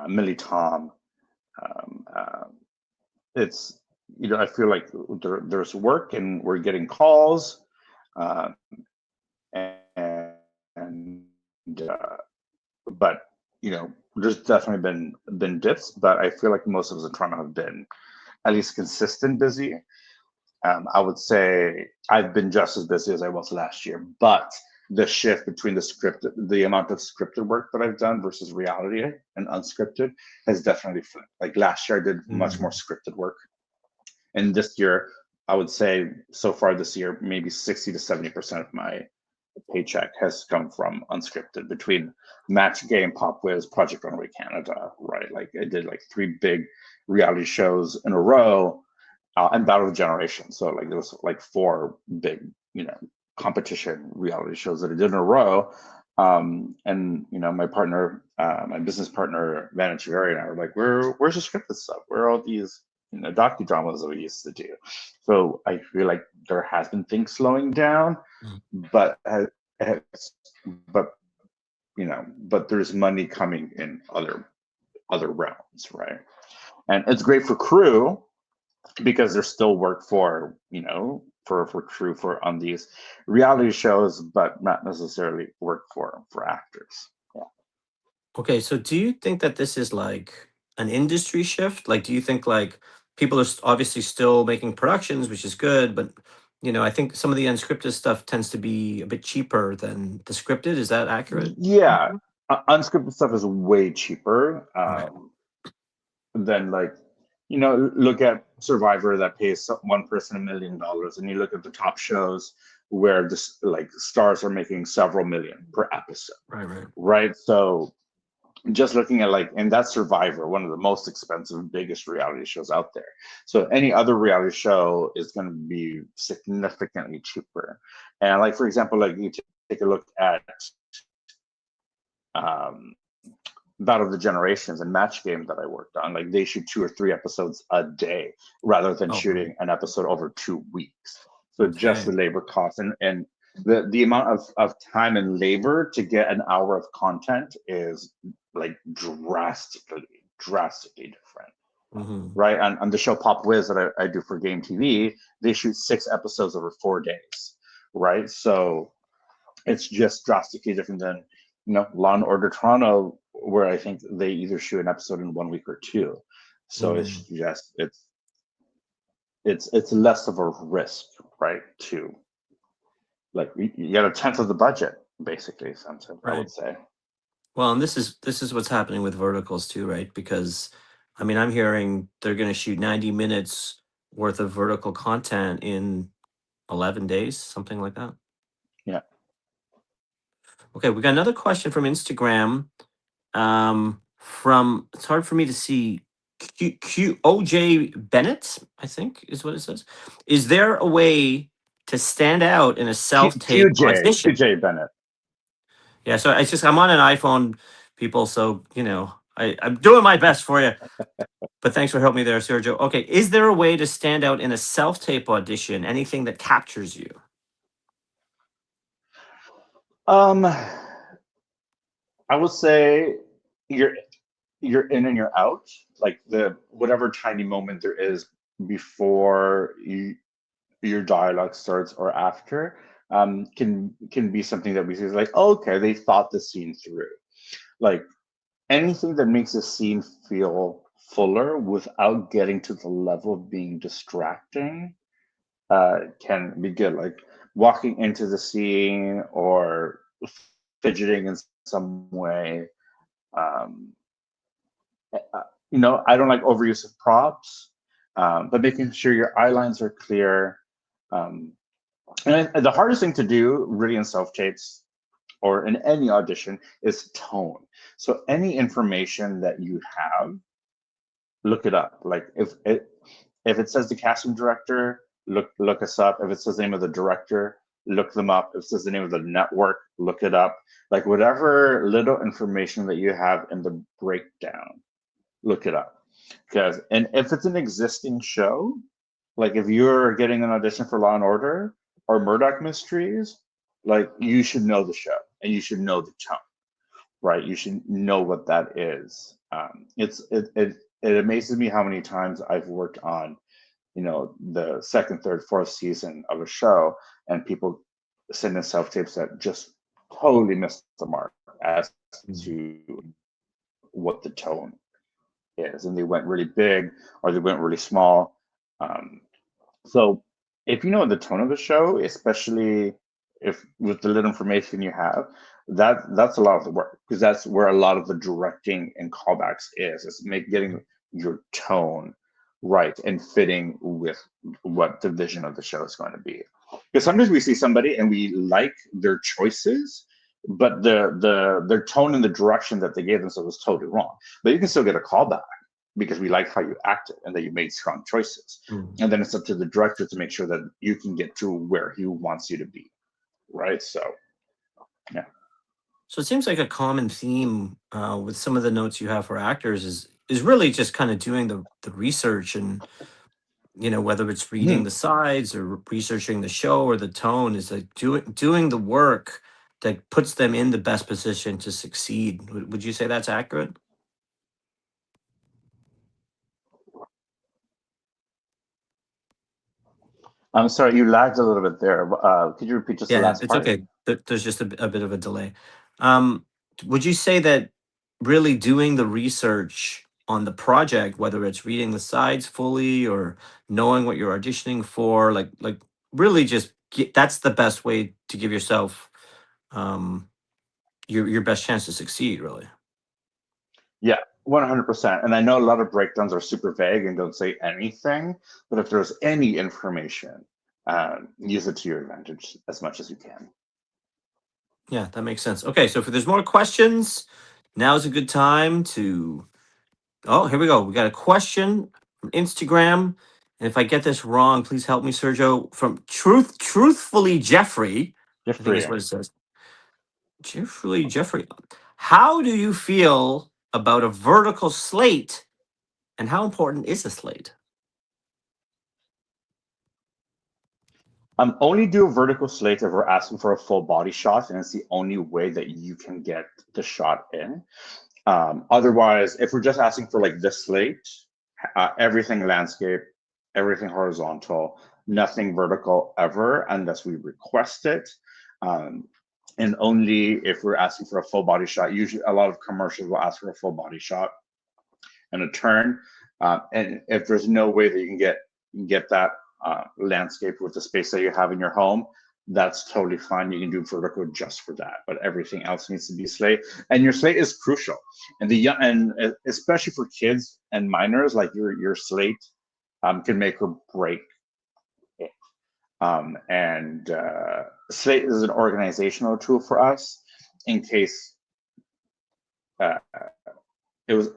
Millie Tom. It's I feel like there's work and we're getting calls, and but there's definitely been dips, but I feel like most of us in Toronto have been at least consistent busy. I would say I've been just as busy as I was last year, but the shift between the amount of scripted work that I've done versus reality and unscripted has definitely flipped. Like last year, I did much more scripted work, and this year, I would say so far this year, maybe 60 to 70% of my paycheck has come from unscripted between Match Game, Pop Whiz, Project Runway Canada, right? Like I did like 3 big reality shows in a row, and Battle of the Generation. So like there was like 4 big, competition reality shows that I did in a row. And my partner, my business partner, Vanna Chivari, and I were like, where's the scripted stuff? Where are all these docudramas that we used to do? So I feel like there has been things slowing down, but but there's money coming in other realms, right? And it's great for crew because there's still work for crew for on these reality shows, but not necessarily work for actors. Yeah. Okay, so do you think that this is like an industry shift? Like, do you think like people are obviously still making productions, which is good, but I think some of the unscripted stuff tends to be a bit cheaper than the scripted. Is that accurate? Yeah. Unscripted stuff is way cheaper Right. than like look at Survivor that pays one person $1 million, and you look at the top shows where this like stars are making several million per episode, Right. right? So just looking at like, and that's Survivor, one of the most expensive, biggest reality shows out there. So any other reality show is going to be significantly cheaper. And like, for example, like you take a look at Battle of the Generations and Match Game that I worked on, like they shoot 2 or 3 episodes a day rather than Oh, shooting an episode over 2 weeks. So just okay. the labor cost and the amount of time and labor to get an hour of content is like drastically different. Hmm. Right? On the show Pop Whiz that I do for GameTV, they shoot 6 episodes over 4 days. Right? So it's just drastically different than Law and Order Toronto, where I think they either shoot an episode in 1 week or 2. So Mm. it's just it's less of a risk, right? To like you get a tenth of the budget, basically. Sometimes I Right. would say. Well, and this is what's happening with verticals too, right? Because I mean, I'm hearing they're going to shoot 90 minutes worth of vertical content in 11 days, something like that. Yeah. Okay, we got another question from Instagram. From it's hard for me to see. OJ Bennett, I think is what it says. Is there a way to stand out in a self-tape audition? QJ Bennett. Yeah, so I'm on an iPhone, people, so I'm doing my best for you. But thanks for helping me there, Sergio. Okay, is there a way to stand out in a self-tape audition? Anything that captures you? I would say you're in and you're out. Like the whatever tiny moment there is before your dialogue starts or after can be something that we see as like, oh, okay, they thought the scene through. Like anything that makes a scene feel fuller without getting to the level of being distracting can be good. Like walking into the scene or fidgeting in some way. Um, I don't like overuse of props, but making sure your eye lines are clear. Um, and the hardest thing to do, really, in self tapes or in any audition, is tone. So any information that you have, look it up. Like if it says the casting director, look us up. If it says the name of the director, look them up. If it says the name of the network, look it up. Like whatever little information that you have in the breakdown, look it up. And if it's an existing show, like if you're getting an audition for Law and Order or Murdoch Mysteries, like you should know the show and you should know the tone, right? You should know what that is. It amazes me how many times I've worked on, the second, third, fourth season of a show, and people send in self tapes that just totally miss the mark as Mhm. to what the tone is, and they went really big or they went really small. Um, so if you know the tone of the show, especially if with the little information you have, that's a lot of the work because that's where a lot of the directing and callbacks is getting your tone right and fitting with what the vision of the show is going to be. Because sometimes we see somebody and we like their choices, but their tone and the direction that they gave themselves was totally wrong. But you can still get a callback because we like how you acted and that you made strong choices. Mhm. And then it's up to the director to make sure that you can get to where he wants you to be. Right. So, yeah. So it seems like a common theme with some of the notes you have for actors is really just kind of doing the research and whether it's reading Mhm. the sides or researching the show or the tone is like doing the work that puts them in the best position to succeed. Would you say that's accurate? I'm sorry, you lagged a little bit there. Could you repeat just the Yeah, last it's part? okay. There's just a bit of a delay. Um, would you say that really doing the research on the project, whether it's reading the sides fully or knowing what you're auditioning for, like really just that's the best way to give yourself um, your best chance to succeed, really? Yeah, 100%. And I know a lot of breakdowns are super vague and don't say anything, but if there's any information, use it to your advantage as much as you can. Yeah, that makes sense. Okay, so if there's more questions, now's a good time to. Oh, here we go. We got a question from Instagram. And if I get this wrong, please help me, Sergio. From Truthfully Jeffrey, I think is Jeffrey. what it says. Jeffrey, how do you feel about a vertical slate, and how important is a slate? Only do a vertical slate if we're asking for a full body shot, and it's the only way that you can get the shot in. Otherwise, if we're just asking for like this slate, everything landscape, everything horizontal, nothing vertical ever unless we request it. And only if we're asking for a full body shot. Usually, a lot of commercials will ask for a full body shot and a turn. And if there's no way that you can get that landscape with the space that you have in your home, that's totally fine. You can do vertical just for that, but everything else needs to be slate. And your slate is crucial, and especially for kids and minors, like your slate can make or break it. And Slate is an organizational tool for us in case it was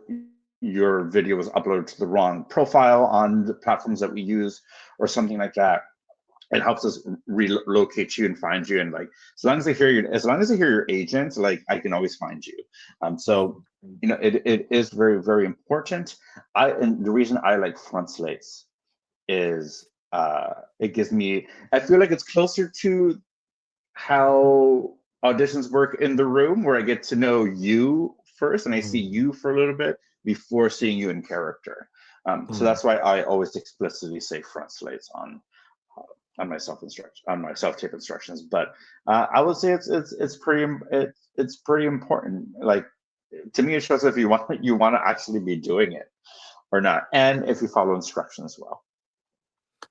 your video was uploaded to the wrong profile on the platforms that we use or something like that. It helps us relocate you and find you, and like as long as I hear your agent, like I can always find you. So it is very, very important. And the reason I like front slates is it gives me, I feel like it's closer to how auditions work in the room, where I get to know you first and I see you for a little bit before seeing you in character. So that's why I always explicitly say front slates on my self-tape instructions. But I would say it's pretty important. Like, to me, it shows if you want to actually be doing it or not, and if you follow instructions well.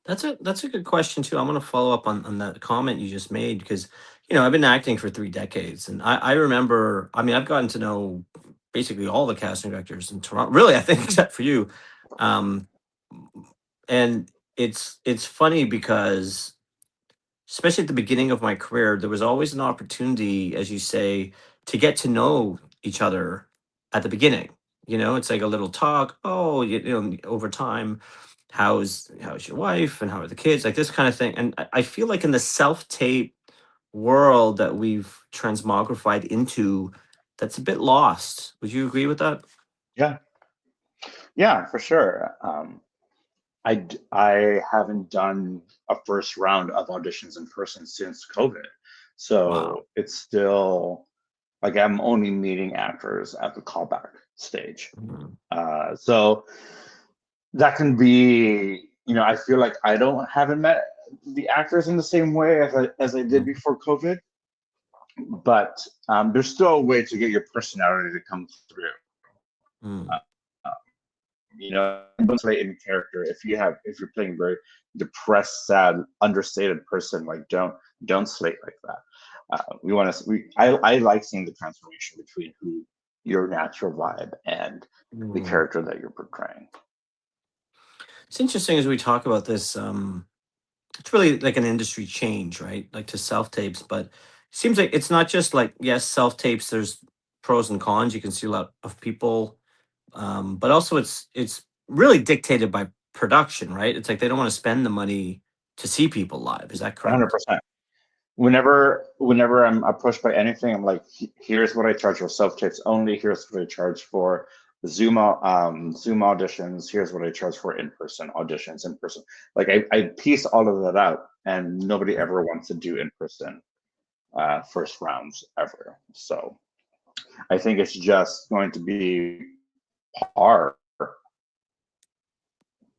That's a good question too. I'm going to follow up on that comment you just made, because I've been acting for 3 decades, and I remember. I mean, I've gotten to know basically all the casting directors in Toronto. Really, I think except for you. And it's funny because, especially at the beginning of my career, there was always an opportunity, as you say, to get to know each other at the beginning. It's like a little talk. Oh, over time, how's your wife and how are the kids? Like this kind of thing. And I feel like in the self tape world that we've transmogrified into, that's a bit lost. Would you agree with that? Yeah, for sure. I haven't done a first round of auditions in person since COVID, Wow. so it's still like I'm only meeting actors at the callback stage. Mhm. So that can be, I feel like I haven't met the actors in the same way as I did Mhm. before COVID, but there's still a way to get your personality to come through. Mm. Play in character. If you're playing a very depressed, sad, understated person, like don't slate like that. I like seeing the transformation between who your natural vibe and the Mm. character that you're portraying. It's interesting as we talk about this. It's really like an industry change, right? Like to self tapes, but it seems like it's not just like, yes, self tapes. There's pros and cons. You can see a lot of people, but also it's really dictated by production, right? It's like they don't want to spend the money to see people live. Is that correct? 100%. Whenever I'm approached by anything, I'm like, here's what I charge for self tapes only. Here's what I charge for Zoom auditions. Here's what I charge for in person auditions in person. Like I piece all of that out, and nobody ever wants to do in person first rounds ever. So I think it's just going to be par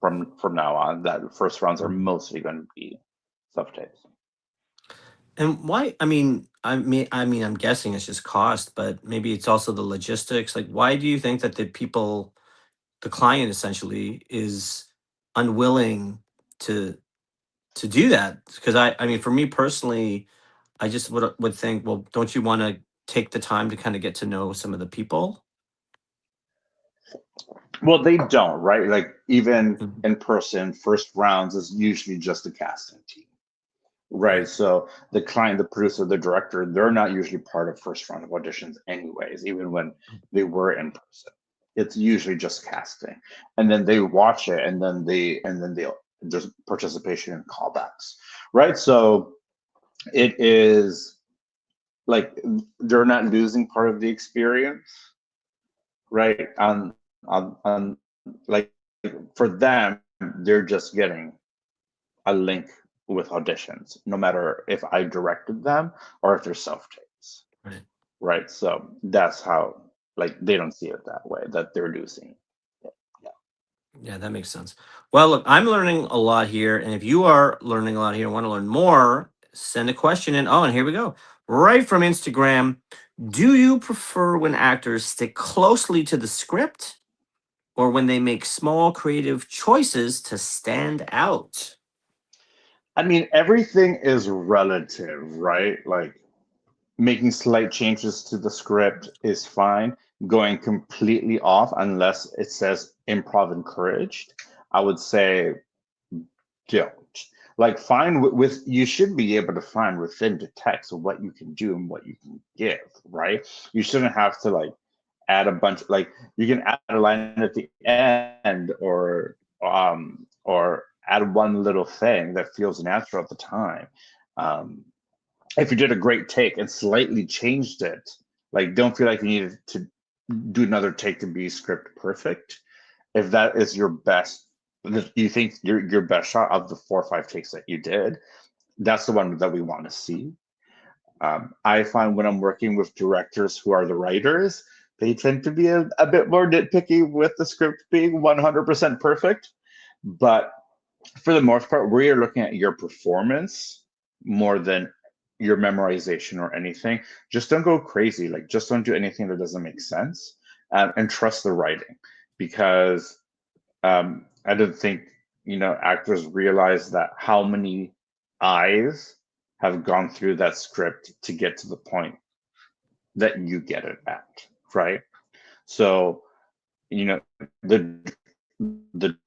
from now on. That first rounds are Mhm. mostly going to be self tapes. And why? I mean, I'm guessing it's just cost, but maybe it's also the logistics. Like, why do you think that the client essentially is unwilling to to do that? Because I mean, for me personally, I just would think, well, don't you want to take the time to kind of get to know some of the people? Well, they don't, right? Like even Mhm. in person, first rounds is usually just a casting team, right? Right. So the client, the producer, the director, they're not usually part of first round of auditions, anyways. Even when they were in person, it's usually just casting, and then they watch it, and then there's participation in callbacks, right? So it is like they're not losing part of the experience, right? Like for them, they're just getting a link with auditions, no matter if I directed them or if they're self tapes, Right. right? So that's how, like, they don't see it that way, that they're losing. Yeah. Yeah, that makes sense. Well, look, I'm learning a lot here, and if you are learning a lot here and want to learn more, send a question in. Oh, and here we go. Right from Instagram. Do you prefer when actors stick closely to the script or when they make small creative choices to stand out? I mean, everything is relative, right? Like, making slight changes to the script is fine. Going completely off, unless it says improv encouraged, I would say don't. Like, find with you should be able to find within the text what you can do and what you can give, right? You shouldn't have to like add a bunch, like you can add a line at the end, or add one little thing that feels natural at the time. Um, if you did a great take and slightly changed it, like don't feel like you needed to do another take to be script perfect. If that is your best, you think your best shot of the 4 or 5 takes that you did, that's the one that we want to see. I find when I'm working with directors who are the writers, they tend to be a bit more nitpicky with the script being 100% perfect. But for the most part, we are looking at your performance more than your memorization or anything. Just don't go crazy. Like, just don't do anything that doesn't make sense, and trust the writing, because I don't think actors realize that how many eyes have gone through that script to get to the point that you get it at, right? So the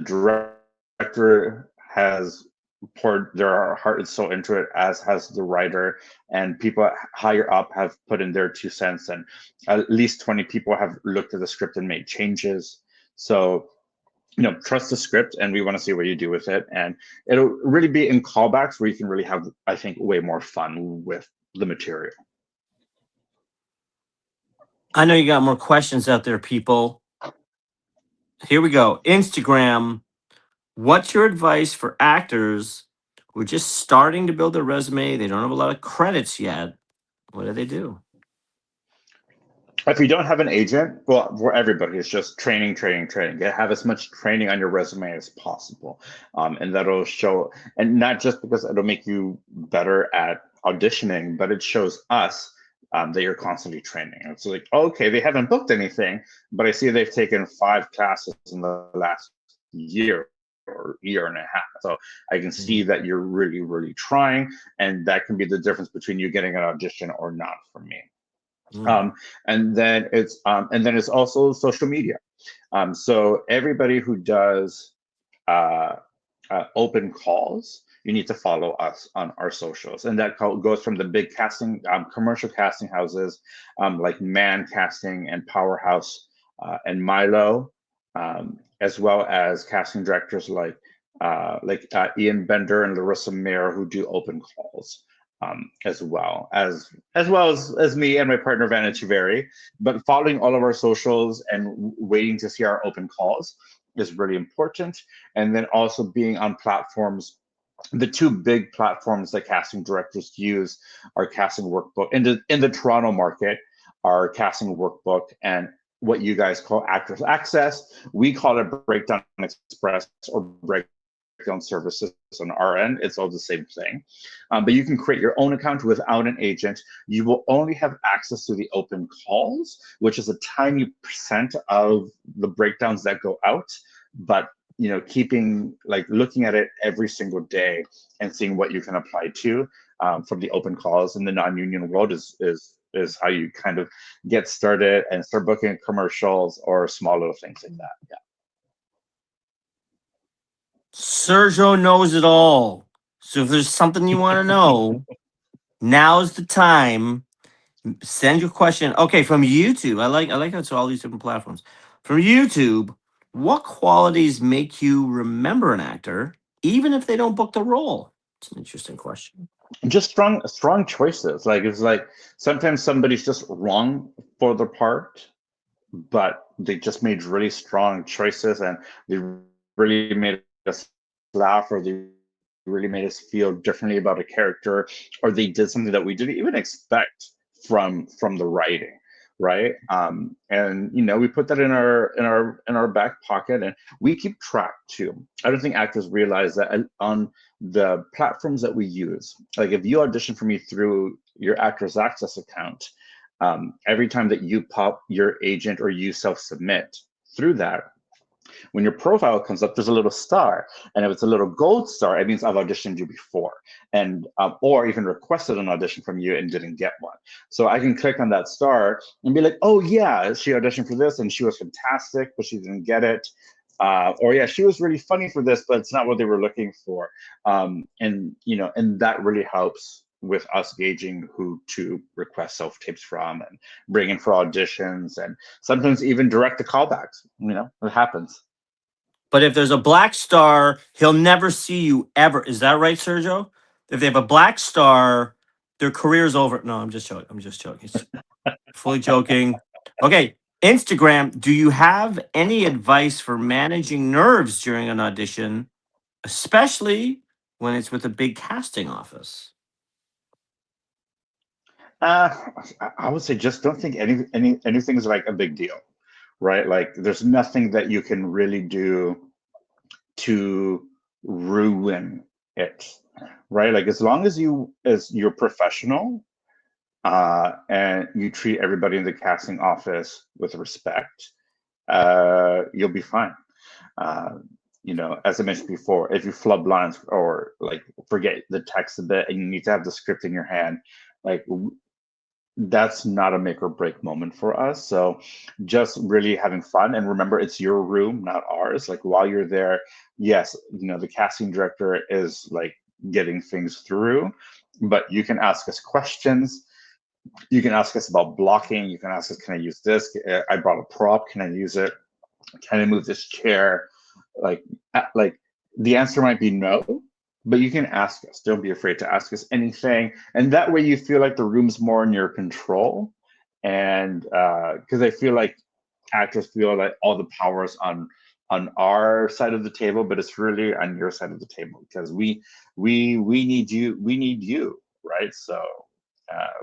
director has poured their heart and soul into it, as has the writer, and people higher up have put in their 2 cents, and at least 20 people have looked at the script and made changes. So trust the script, and we want to see what you do with it, and it'll really be in callbacks where you can really have, I think, way more fun with the material. I know you got more questions out there, people. Here we go. Instagram. What's your advice for actors who are just starting to build their resume? They don't have a lot of credits yet. What do they do? If you don't have an agent, well, for everybody, it's just training, training, training. Have as much training on your resume as possible, and that'll show. And not just because it'll make you better at auditioning, but it shows us that you're constantly training. It's like, okay, they haven't booked anything, but I see they've taken 5 classes in the last year or year and a half. So I can see that you're really, really trying, and that can be the difference between you getting an audition or not from me. Mm. And then it's also social media. So everybody who does uh, open calls, you need to follow us on our socials, and that goes from the big casting, commercial casting houses, like Man Casting and Powerhouse, and Milo, as well as casting directors like Ian Bender and Larissa Mayer, who do open calls, as me and my partner Vanna Chiveri. But following all of our socials and waiting to see our open calls is really important. And then also being on platforms. The two big platforms that casting directors use are Casting Workbook in the Toronto market, are Casting Workbook and what you guys call Actors Access. We call it Breakdown Express or Breakdown Services on our end. It's all the same thing. But you can create your own account without an agent. You will only have access to the open calls, which is a tiny percent of the breakdowns that go out. But keeping looking at it every single day and seeing what you can apply to, from the open calls in the non-union world is how you kind of get started and start booking commercials or small little things like that. Yeah. Sergio knows it all. So if there's something you want to know, now's the time. Send your question. Okay, from YouTube. I like how it's all these different platforms. From YouTube, what qualities make you remember an actor, even if they don't book the role? It's an interesting question. just strong choices. Like it's like sometimes somebody's just wrong for the part, but they just made really strong choices, and they really made us laugh, or they really made us feel differently about a character, or they did something that we didn't even expect from the writing, right? And we put that in our back pocket, and we keep track too. I don't think actors realize that on the platforms that we use, like if you audition for me through your Actors Access account, every time that you pop your agent or you self-submit through that, when your profile comes up, there's a little star, and if it's a little gold star, it means I've auditioned you before, and or even requested an audition from you and didn't get one. So I can click on that star and be like, oh yeah, she auditioned for this and she was fantastic, but she didn't get it. Or yeah, she was really funny for this, but it's not what they were looking for. And that really helps with us gauging who to request self tapes from and bring in for auditions, and sometimes even direct the callbacks. It happens. But if there's a black star, he'll never see you ever. Is that right, Sergio? If they have a black star, their career's over. No, I'm just joking. I'm just joking. It's fully joking. Okay, Instagram. Do you have any advice for managing nerves during an audition, especially when it's with a big casting office? Uh, I would say just don't think anything is like a big deal, right? Like there's nothing that you can really do to ruin it, right? Like as long as you're professional, and you treat everybody in the casting office with respect, you'll be fine. Uh, as I mentioned before, if you flub lines or like forget the text a bit and you need to have the script in your hand, like that's not a make or break moment for us. So just really having fun, and remember it's your room, not ours. Like while you're there, yes, the casting director is like getting things through, but you can ask us questions. You can ask us about blocking. You can ask us, can I use this? I brought a prop. Can I use it? Can I move this chair? Like, like the answer might be no, but you can ask us. Don't be afraid to ask us anything, and that way you feel like the room's more in your control. And because I feel like actors feel like all the power's on our side of the table, but it's really on your side of the table because we need you. We need you, right? So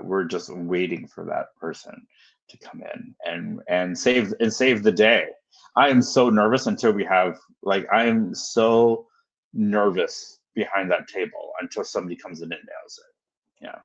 we're just waiting for that person to come in and save the day. I am so nervous until we have I am so nervous behind that table until somebody comes in and nails it. Yeah.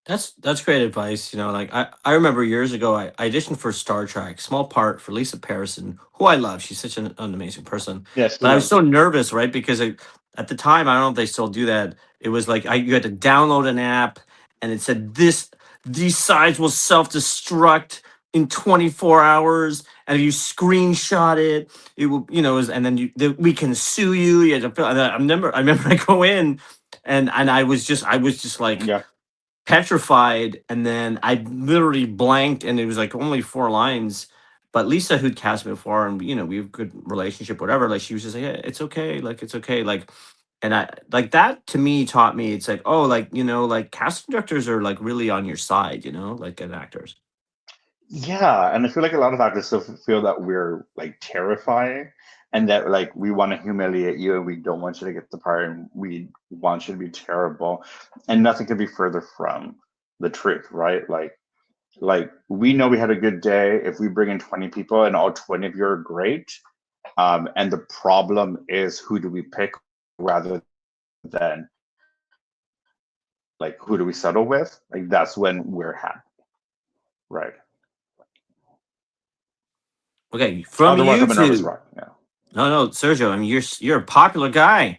That's great advice. Like I remember years ago, I auditioned for Star Trek, small part for Lisa Harrison, who I love. She's such an amazing person. Yeah, But she's I was so amazing. nervous, right? Because at the time, I don't know if they still do that. It was like you had to download an app, and it said these sides will self destruct in 24 hours, and if you screenshot it, it will and then we can sue you. You had to fill. And I remember I go in, and I was just like Yeah. petrified, and then I literally blanked, and it was like only 4 lines. But Lisa, who'd cast me before, and we have good relationship, whatever, like she was just like, yeah, it's okay, like it's okay, like. And I like that to me taught me it's like, oh, like like casting directors are like really on your side, like as actors. Yeah, and I feel like a lot of actors still feel that we're like terrifying, and that like we want to humiliate you and we don't want you to get the part and we want you to be terrible, and nothing could be further from the truth, right? Like we know we had a good day if we bring in 20 people and all 20 of you are great. And the problem is who do we pick rather than like who do we settle with? Like that's when we're happy, right? Okay, from Otherwise, I'm a nervous YouTube. wreck. Yeah. No, Sergio, I mean you're a popular guy.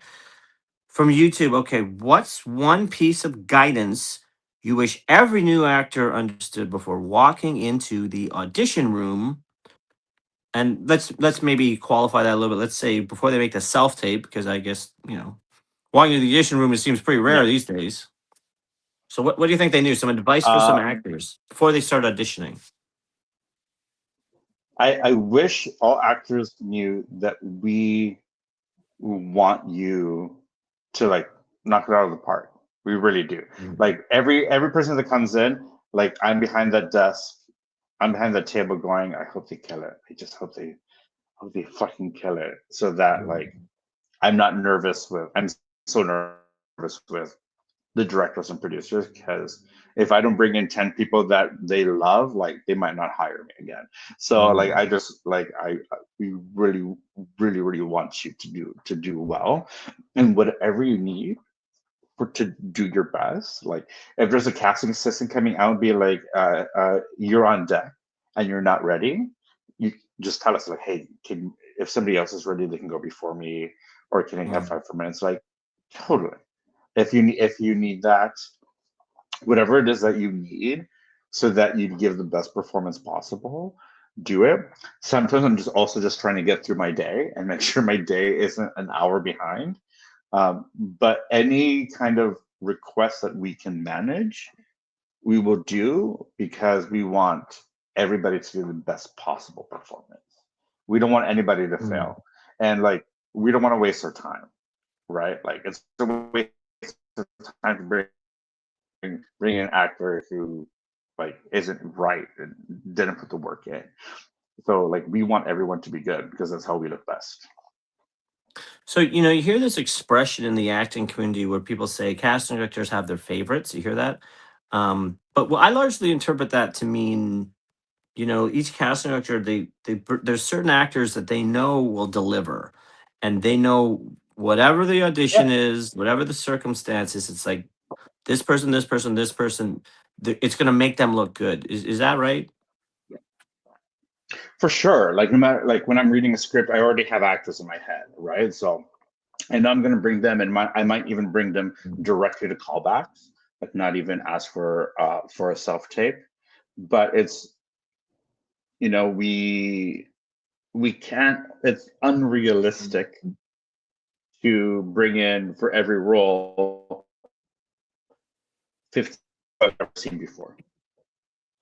From YouTube, okay, what's one piece of guidance you wish every new actor understood before walking into the audition room? And let's maybe qualify that a little bit. Let's say before they make the self tape, because I guess walking into the audition room, it seems pretty rare Yeah. these days. So what do you think they knew? Some advice for some Uh, actors before they start auditioning. I wish all actors knew that we want you to like knock it out of the park. We really do. Mm. Like every person that comes in, like I'm behind that desk, I'm behind the table going, I hope they kill it. I just hope they fucking kill it. So that like I'm so nervous with the directors and producers because if I don't bring in 10 people that they love, like they might not hire me again. So like I Mm. just like we really really want you to do well, and whatever you need for to do your best. Like if there's a casting assistant coming out, be like, you're on deck and you're not ready, you just tell us like, hey, can if somebody else is ready, they can go before me, or can I have Mm. 5 4 minutes? Like totally. If you need that, whatever it is that you need, so that you give the best performance possible, do it. Sometimes I'm just also just trying to get through my day and make sure my day isn't an hour behind. But any kind of request that we can manage, we will do because we want everybody to do the best possible performance. We don't want anybody to Mm. fail. And like, we don't want to waste our time, right? Like, it's a waste of time to bring an actor who like isn't right and didn't put the work in. So like, we want everyone to be good because that's how we look best. So, you hear this expression in the acting community where people say casting directors have their favorites. You hear that? But I largely interpret that to mean, each casting director, there's certain actors that they know will deliver, and they know whatever the audition Yeah, is, whatever the circumstances, it's like this person, this person, this person, it's going to make them look good. Is that right? for sure. Like no matter like when I'm reading a script, I already have actors in my head, right? So and I'm gonna bring them, and I might even bring them Mm. directly to callbacks, like not even ask for a self tape. But it's we can't. It's unrealistic to bring in for every role 50 I've never seen before,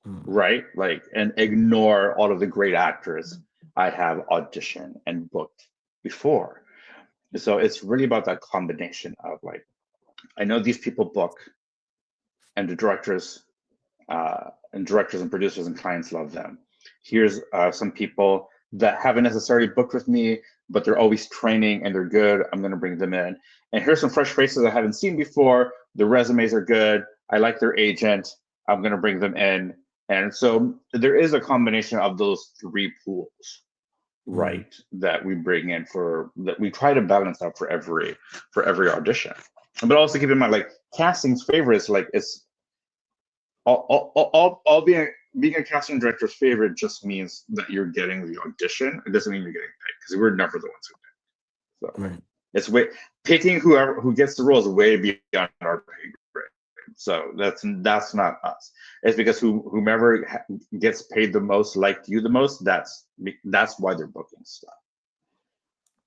Mm. right? Like and ignore all of the great actors I have auditioned and booked before. So it's really about that combination of like I know these people book and the directors and producers and clients love them. Here's some people that haven't necessarily booked with me, but they're always training and they're good. I'm going to bring them in. And here's some fresh faces I haven't seen before. The resumes are good. I like their agent. I'm going to bring them in. And so there is a combination of those three pools, Mm. right? That we bring in for that we try to balance out for every audition. But also keep in mind, like casting's favorites, like it's all being a casting director's favorite just means that you're getting the audition. It doesn't mean you're getting picked because we're never the ones who pick. So Right. it's way picking who gets the role is way beyond our pay grade. So that's not us. It's because whomever gets paid the most, liked you the most. That's why they're booking stuff.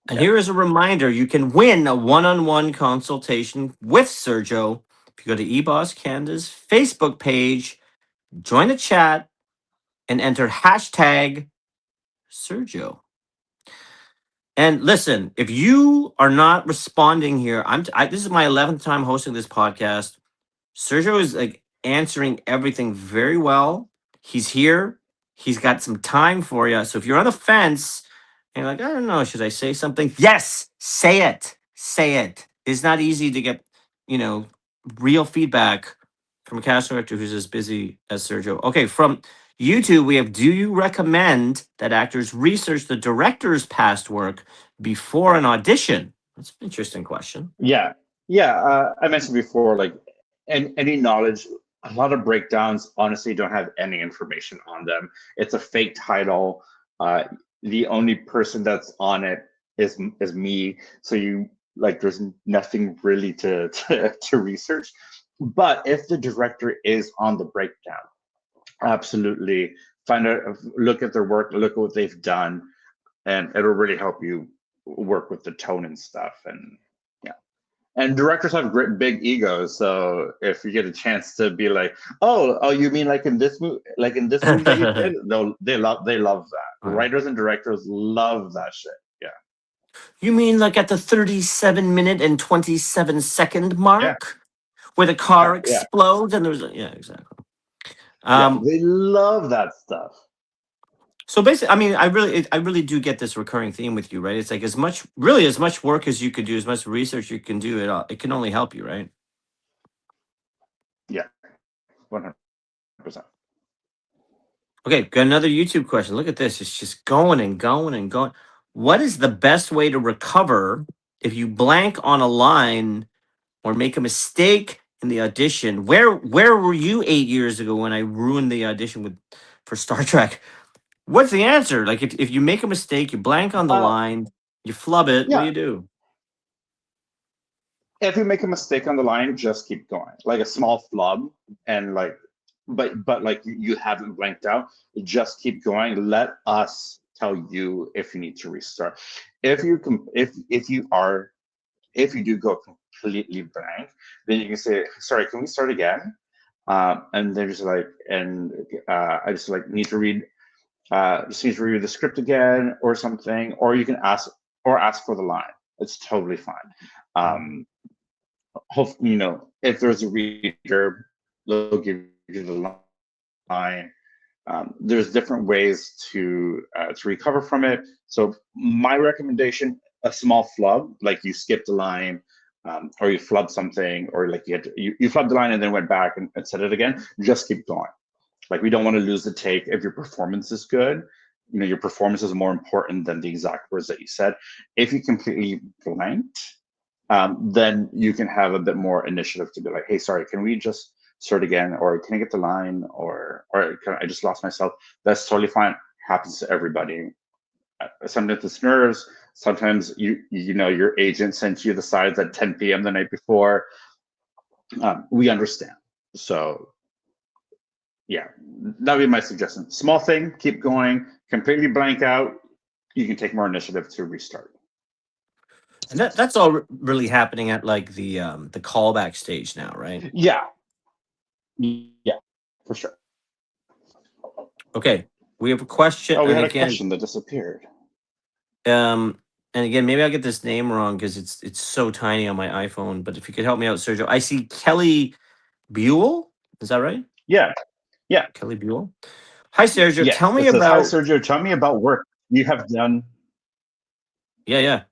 And Yeah. here is a reminder, you can win a one-on-one consultation with Sergio if you go to eBoss Canada's Facebook page, join the chat, and enter hashtag Sergio. And listen, if you are not responding here, this is my 11th time hosting this podcast. Sergio is like answering everything very well. He's here. He's got some time for you. So if you're on the fence and you're like, I don't know, should I say something? Yes, say it. Say it. It's not easy to get, you know, real feedback from a casting director who's as busy as Sergio. Okay, from YouTube, we have, do you recommend that actors research the director's past work before an audition? That's an interesting question. Yeah, yeah. I mentioned before, like any knowledge, a lot of breakdowns honestly don't have any information on them. It's a fake title. Uh, the only person that's on it is me. So you like, there's nothing really to research. But if the director is on the breakdown, absolutely find out, look at their work, look at what they've done, and it'll really help you work with the tone and stuff. And yeah. And directors have great big egos, so if you get a chance to be like, oh, you mean like in this movie, that you did, they love that. Right. Writers and directors love that shit. Yeah, You mean like at the 37-minute and 27-second yeah, mark? where the car Yeah, explodes and yeah, exactly. yeah, Um, they love that stuff. so basically, I mean, I really do get this recurring theme with you, right? It's like as much work as you could do, as much research you can do, it can only help you, right? Yeah, 100%. Okay, got another YouTube question. Look at this. It's just going and going and going. What is the best way to recover if you blank on a line or make a mistake in the audition? Where were you 8 years ago when I ruined the audition for Star Trek? What's the answer? Like if you make a mistake, you blank on the line, you flub it, what do Yeah, you do? if you make a mistake on the line, just keep going. Like a small flub, and like, but like you haven't blanked out. Just keep going. Let us tell you if you need to restart. If you do go completely blank, then you can say, "Sorry, can we start again?" And they're just like, I just like need to read. Just need to read the script again or something, or you can ask for the line. It's totally fine. Um, if there's a reader, they'll give you the line. There's different ways to recover from it. So my recommendation: a small flub, like you skipped a line, or you flubbed something, or like you flubbed the line and then went back and said it again. Just keep going. Like we don't want to lose the take if your performance is good. Your performance is more important than the exact words that you said. If you completely blanked, then you can have a bit more initiative to be like, hey, sorry, can we just start again? Or can I get the line? Or I just lost myself. That's totally fine. Happens to everybody. Sometimes it's nerves. Sometimes your agent sent you the sides at 10 p.m. the night before. We understand. So yeah, that'd be my suggestion. Small thing, keep going. Completely blank out. You can take more initiative to restart. And that's all really happening at like the callback stage now, right? Yeah, yeah, for sure. Okay. We have a question Oh, we and had a again, question that disappeared. um maybe I'll get this name wrong because it's so tiny on my iPhone, but if you could help me out, Sergio. I see Kelly Buell. Is that right? Yeah, yeah, Kelly Buell. Hi Sergio. Tell yes. me It says, "Hi, about Sergio. Tell me about work you have done." yeah, yeah.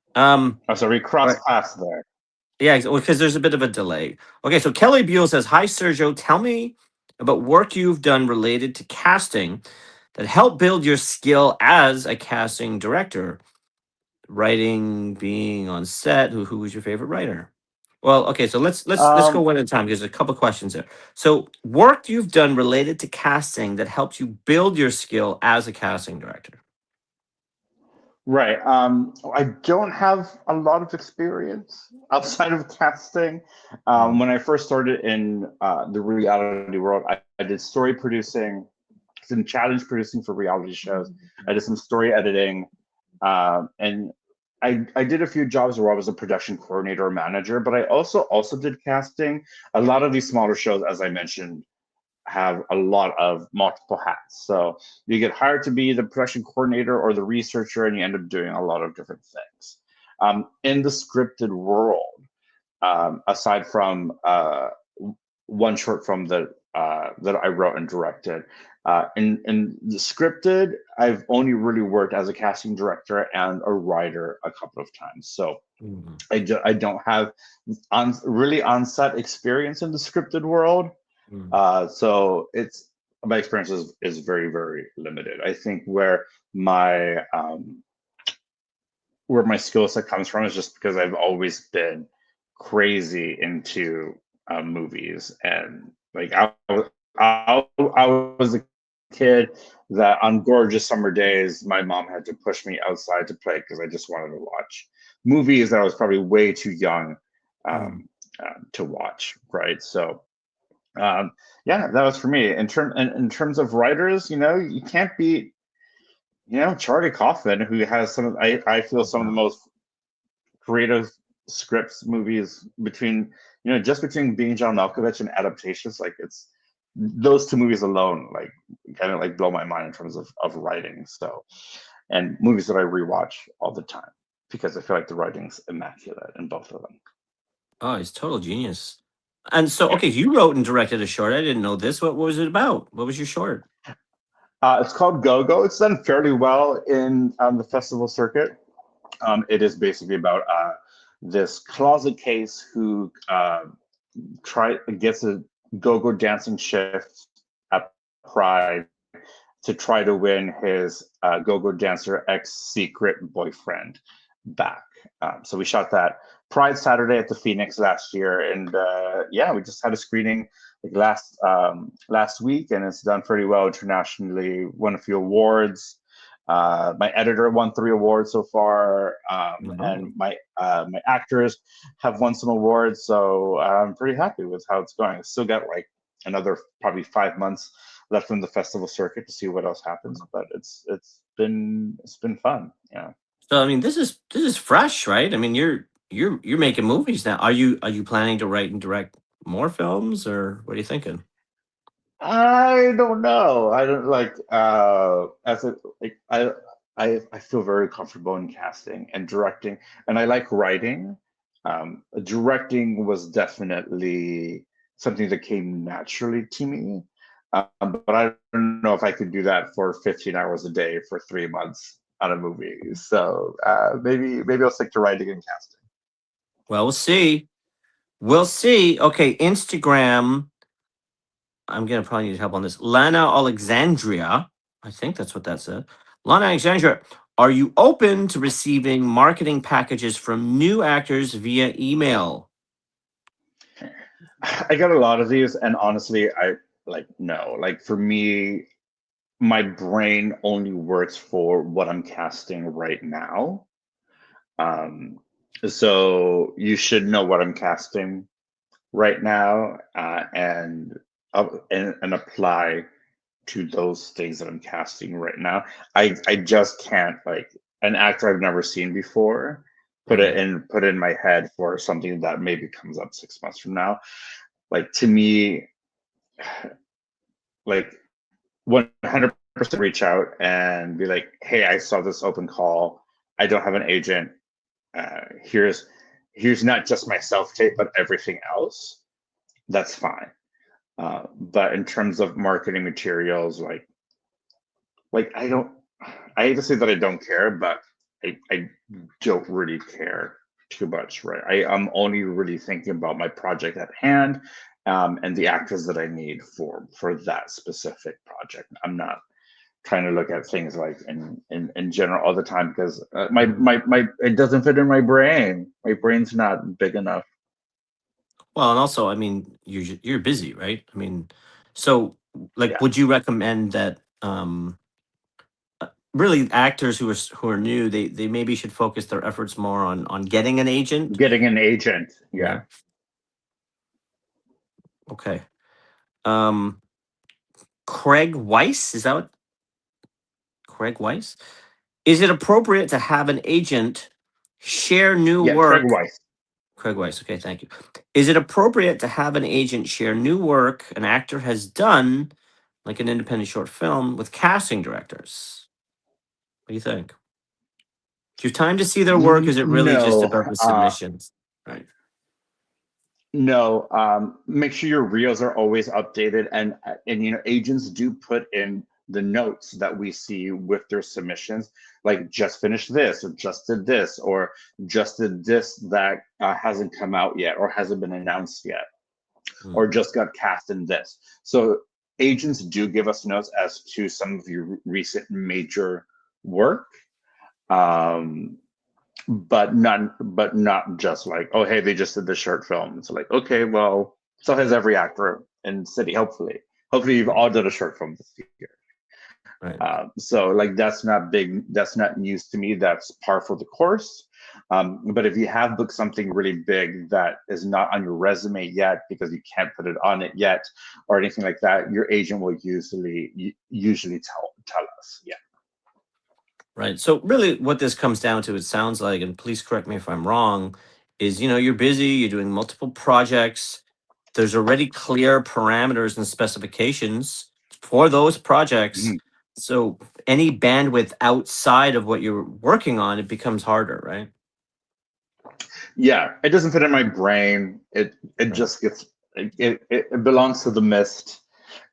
Oh, so we All crossed right. paths there. Yeah, because there's a bit of a delay. Okay, so Kelly Buell says, "Hi Sergio, tell me about work you've done related to casting that helped build your skill as a casting director. Writing, being on set. Who was your favorite writer?" Well, okay, so let's go Um, one at a time because there's a couple questions there. So, work you've done related to casting that helped you build your skill as a casting director. right. I don't have a lot of experience outside of casting. Mm, When I first started in the reality world, I did story producing, some challenge producing for reality shows. I did some story editing, and I did a few jobs where I was a production coordinator or manager, but I also did casting. A lot of these smaller shows, as I mentioned, have a lot of multiple hats. So you get hired to be the production coordinator or the researcher, and you end up doing a lot of different things. In the scripted world, aside from one short film that I wrote and directed. In the scripted, I've only really worked as a casting director and a writer a couple of times. So mhm, I don't have really on-set experience in the scripted world. mhm. So it's my experience is very, very limited. I think where my skill set comes from is just because I've always been crazy into movies, and like I was a kid that on gorgeous summer days my mom had to push me outside to play because I just wanted to watch movies that I was probably way too young Mm. to watch, right? So um, yeah, that was for me. In terms of writers, you can't beat Charlie Kaufman, who has I feel some of the Wow. most creative scripts, movies just between Being John Malkovich and Adaptations. Like it's those two movies alone, like kind of like blow my mind in terms of writing. So, and movies that I rewatch all the time because I feel like the writing's immaculate in both of them. Oh, he's total genius. And so, Yeah. okay, you wrote and directed a short. I didn't know this. What was it about? What was your short? It's called Go Go. It's done fairly well in the festival circuit. It is basically about this closet case who gets a go-go dancing shift at Pride to try to win his go-go dancer ex-secret boyfriend back. So we shot that Pride Saturday at the Phoenix last year, and yeah, we just had a screening like last week, and it's done pretty well internationally. Won a few awards. My editor won 3 awards so far, and Oh. my actors have won some awards. So I'm pretty happy with how it's going. I still got like another probably 5 months left in the festival circuit to see what else happens, but it's been fun. Yeah. So I mean, this is fresh, right? I mean, you're making movies now. Are you planning to write and direct more films, or what are you thinking? I don't know. I don't like as a like I feel very comfortable in casting and directing, and I like writing. Directing was definitely something that came naturally to me, but I don't know if I could do that for 15 hours a day for 3 months on a movie. So maybe I'll stick to writing and casting. Well, we'll see. We'll see. Okay, Instagram. I'm gonna probably need help on this. Lana Alexandria. I think that's what that said. Lana Alexandria. Are you open to receiving marketing packages from new actors via email? I got a lot of these, and honestly, I like no. Like for me, my brain only works for what I'm casting right now. Um, so you should know what I'm casting right now, and apply to those things that I'm casting right now. I just can't like an actor I've never seen before Right. put it in my head for something that maybe comes up 6 months from now. Like to me, like 100% reach out and be like, hey, I saw this open call. I don't have an agent. Here's not just my self tape, but everything else. That's fine. But in terms of marketing materials, like I hate to say that I don't care, but I don't really care too much, right? I'm only really thinking about my project at hand, and the actors that I need for that specific project. I'm not trying to look at things like in general all the time because Mhm. my it doesn't fit in my brain. My brain's not big enough. Well, and also, I mean, you're busy, right? I mean, so like, Yeah, would you recommend that? Really, actors who are new, they maybe should focus their efforts more on getting an agent. getting an agent. Yeah. Yeah, Okay. Um, Craig Weiss, is that what Craig Weiss? Is it appropriate to have an agent share new yeah. Craig work? Weiss. Craig Weiss, okay, thank you. Is it appropriate to have an agent share new work an actor has done, like an independent short film, with casting directors? What do you think? Do you have time to see their work? Is it really just No, about the submissions? Right. no. Make sure your reels are always updated, and agents do put in the notes that we see with their submissions, like just finished this, or just did this, or just did this that hasn't come out yet, or hasn't been announced yet, Mm. or just got cast in this. So agents do give us notes as to some of your recent major work. Um, but not just like, oh hey, they just did this short film. It's like, okay, well, so has every actor in the city. Hopefully you've Right. all done a short film this year. Right. So like that's not big, that's not news to me, that's par for the course. But if you have booked something really big that is not on your resume yet because you can't put it on it yet or anything like that, your agent will usually tell us. Yeah. Right. So really what this comes down to, it sounds like, and please correct me if I'm wrong, is you're busy, you're doing multiple projects. There's already clear parameters and specifications for those projects. Mhm. So any bandwidth outside of what you're working on, it becomes harder, right? Yeah, it doesn't fit in my brain. It Right. just gets it belongs to the mist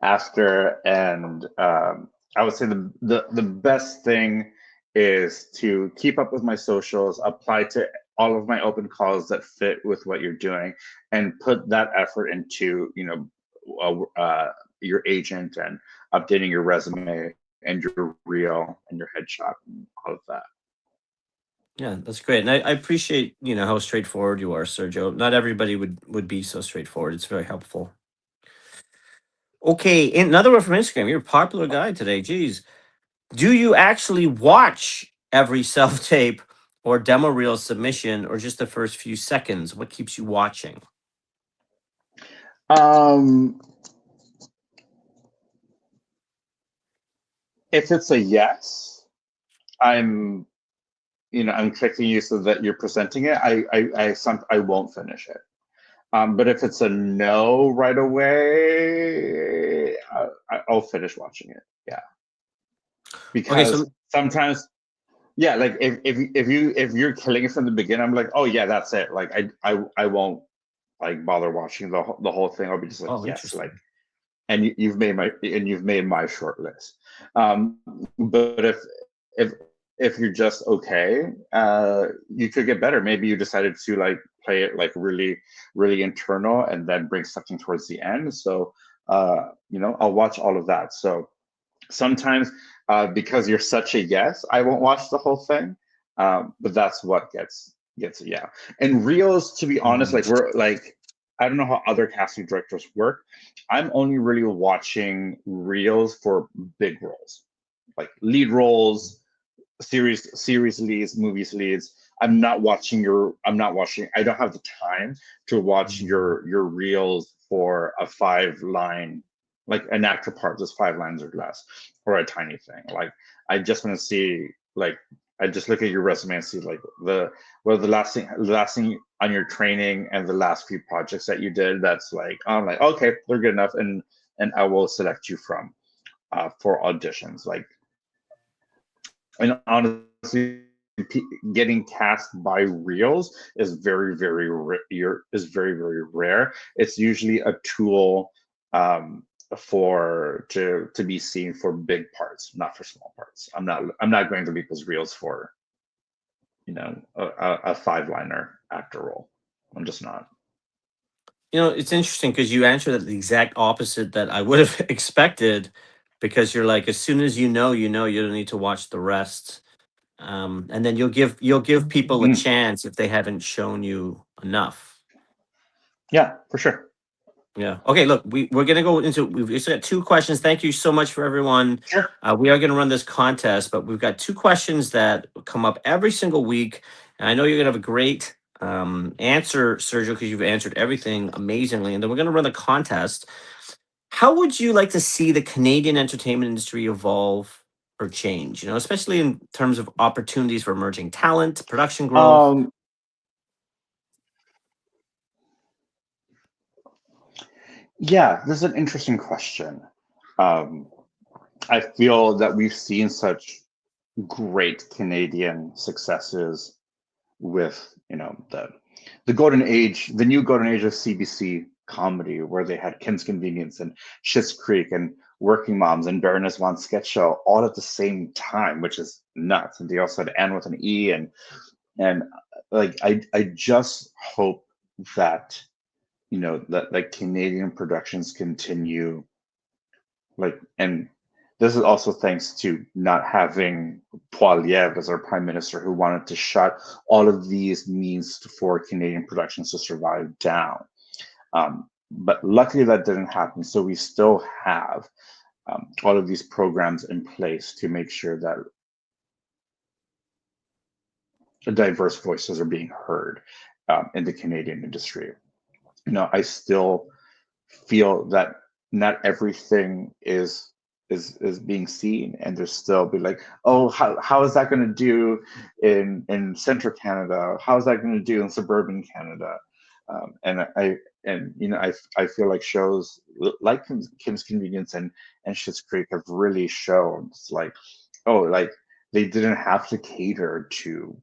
after, and I would say the best thing is to keep up with my socials, apply to all of my open calls that fit with what you're doing, and put that effort into your agent and updating your resume and your reel and your headshot and all of that. Yeah, that's great. And I appreciate, how straightforward you are, Sergio. Not everybody would be so straightforward. It's very helpful. Okay, another one from Instagram. You're a popular guy today. Geez. Do you actually watch every self tape or demo reel submission or just the first few seconds? What keeps you watching? Um, if it's a yes, I'm I'm clicking you so that you're presenting it. I won't finish it. But if it's a no right away, I'll finish watching it. Yeah, Okay, because so sometimes, yeah, like if you're killing it from the beginning, I'm like, oh yeah, that's it. Like I won't like bother watching the whole thing. I'll be just like, oh, yes, like, interesting. and you've made my short list. But if if you're just okay, you could get better. Maybe you decided to like play it like really internal and then bring something towards the end. So I'll watch all of that. So sometimes because you're such a yes, I won't watch the whole thing. But that's what gets a yeah. And reels, to be honest, Mhm. like we're like I don't know how other casting directors work. I'm only really watching reels for big roles, like lead roles, series leads, movies leads. I'm not watching. I don't have the time to watch Mhm. your reels for a 5 line, like an actor part that's 5 lines or less, or a tiny thing. Like I just want to see like I just look at your resume and see like the last thing on your training and the last few projects that you did. That's like I'm like okay, they're good enough, and I will select you from for auditions. Like and honestly, getting cast by reels is very rare. It's usually a tool for to be seen for big parts, not for small parts. I'm not going to people's reels for a 5 liner actor role. I'm just not. It's interesting because you answered the exact opposite that I would have expected because you're like, as soon as you don't need to watch the rest. And then you'll give people a Mhm. chance if they haven't shown you enough. Yeah, for sure. Yeah. Okay. Look, we're gonna go into. We've just got two questions. Thank you so much for everyone. Sure. We are gonna run this contest, but we've got two questions that come up every single week, and I know you're gonna have a great answer, Sergio, because you've answered everything amazingly. And then we're gonna run the contest. How would you like to see the Canadian entertainment industry evolve or change? Especially in terms of opportunities for emerging talent, production growth. Um, yeah, this is an interesting question. Um, I feel that we've seen such great Canadian successes with the golden age, the new golden age of CBC comedy, where they had Kim's Convenience and Schitt's Creek and Working Moms and Baroness Von Sketch Show all at the same time, which is nuts. And they also had Anne with an E, and like I just hope that that like Canadian productions continue, like, and this is also thanks to not having Poilievre as our prime minister, who wanted to shut all of these means for Canadian productions to survive down. But luckily that didn't happen. So we still have all of these programs in place to make sure that diverse voices are being heard in the Canadian industry. I still feel that not everything is being seen, and there's still be like, oh, how is that going to do in central Canada, how is that going to do in suburban Canada? And I feel like shows like Kim's Convenience and Schitt's Creek have really shown it's like, oh, like they didn't have to cater to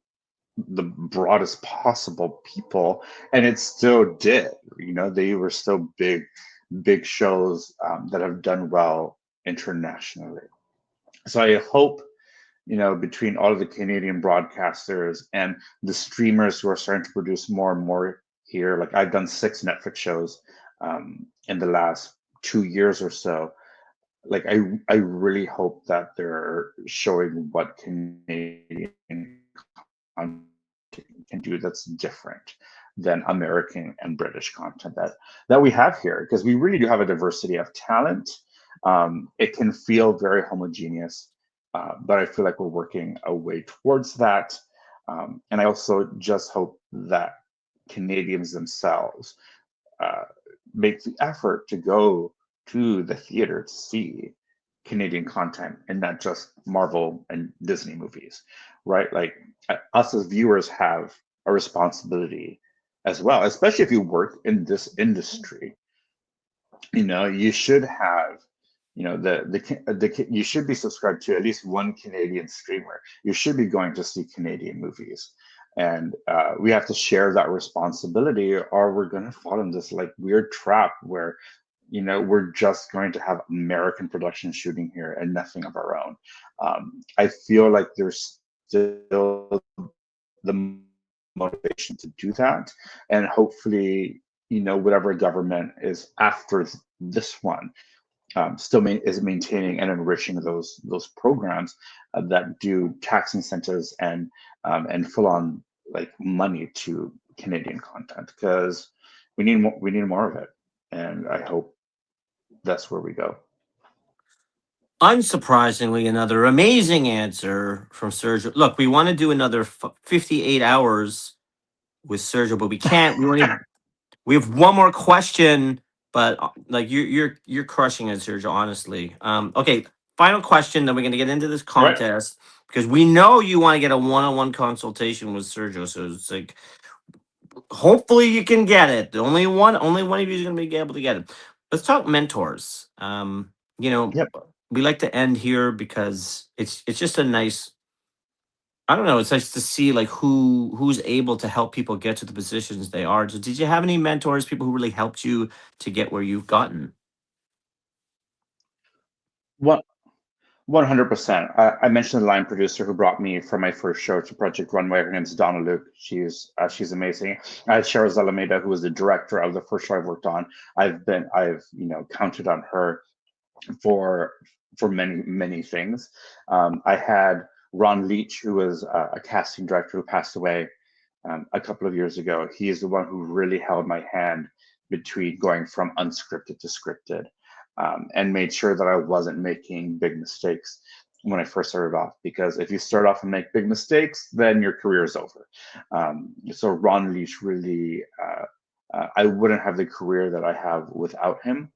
the broadest possible people, and it still did. You know, they were still big shows that have done well internationally. So I hope, you know, between all of the Canadian broadcasters and the streamers who are starting to produce more and more here, like I've done 6 Netflix shows in the last 2 years or so. Like I really hope that they're showing what Canadian content can do that's different than American and British content that we have here, because we really do have a diversity of talent. It can feel very homogeneous, but I feel like we're working a way towards that. And I also just hope that Canadians themselves uh, make the effort to go to the theater to see Canadian content and not just Marvel and Disney movies, right? Like us as viewers have a responsibility as well, especially if you work in this industry. You know, you should have, you know, you should be subscribed to at least one Canadian streamer. You should be going to see Canadian movies, and we have to share that responsibility, or we're going to fall in this like weird trap where, you know, we're just going to have American production shooting here and nothing of our own. I feel like there's still the motivation to do that, and hopefully, you know, whatever government is after this one is maintaining and enriching those programs that do tax incentives and full on like money to Canadian content, because we need more of it, and I hope that's where we go. Unsurprisingly, another amazing answer from Sergio. Look, we want to do another 58 hours with Sergio, but we can't. We have one more question, but like you're crushing it, Sergio. Honestly. Okay, final question. Then we're gonna get into this All right. contest because we know you want to get a one-on-one consultation with Sergio. So it's like, hopefully you can get it. Only one of you is gonna be able to get it. Let's talk mentors. You know, Yep. we like to end here because it's just a nice. I don't know. It's nice to see like who's able to help people get to the positions they are. So did you have any mentors, people who really helped you to get where you've gotten? What 100%. I mentioned the line producer who brought me from my first show to Project Runway. Her name's Donna Luke. She's amazing. I had Cheryl Alameda, who was the director of the first show I've worked on. I've you know counted on her for many things. I had Ron Leach, who was a casting director who passed away a couple of years ago. He is the one who really held my hand between going from unscripted to scripted, and made sure that I wasn't making big mistakes when I first started off. Because if you start off and make big mistakes, then your career is over. So Ron Leach really, I wouldn't have the career that I have without him.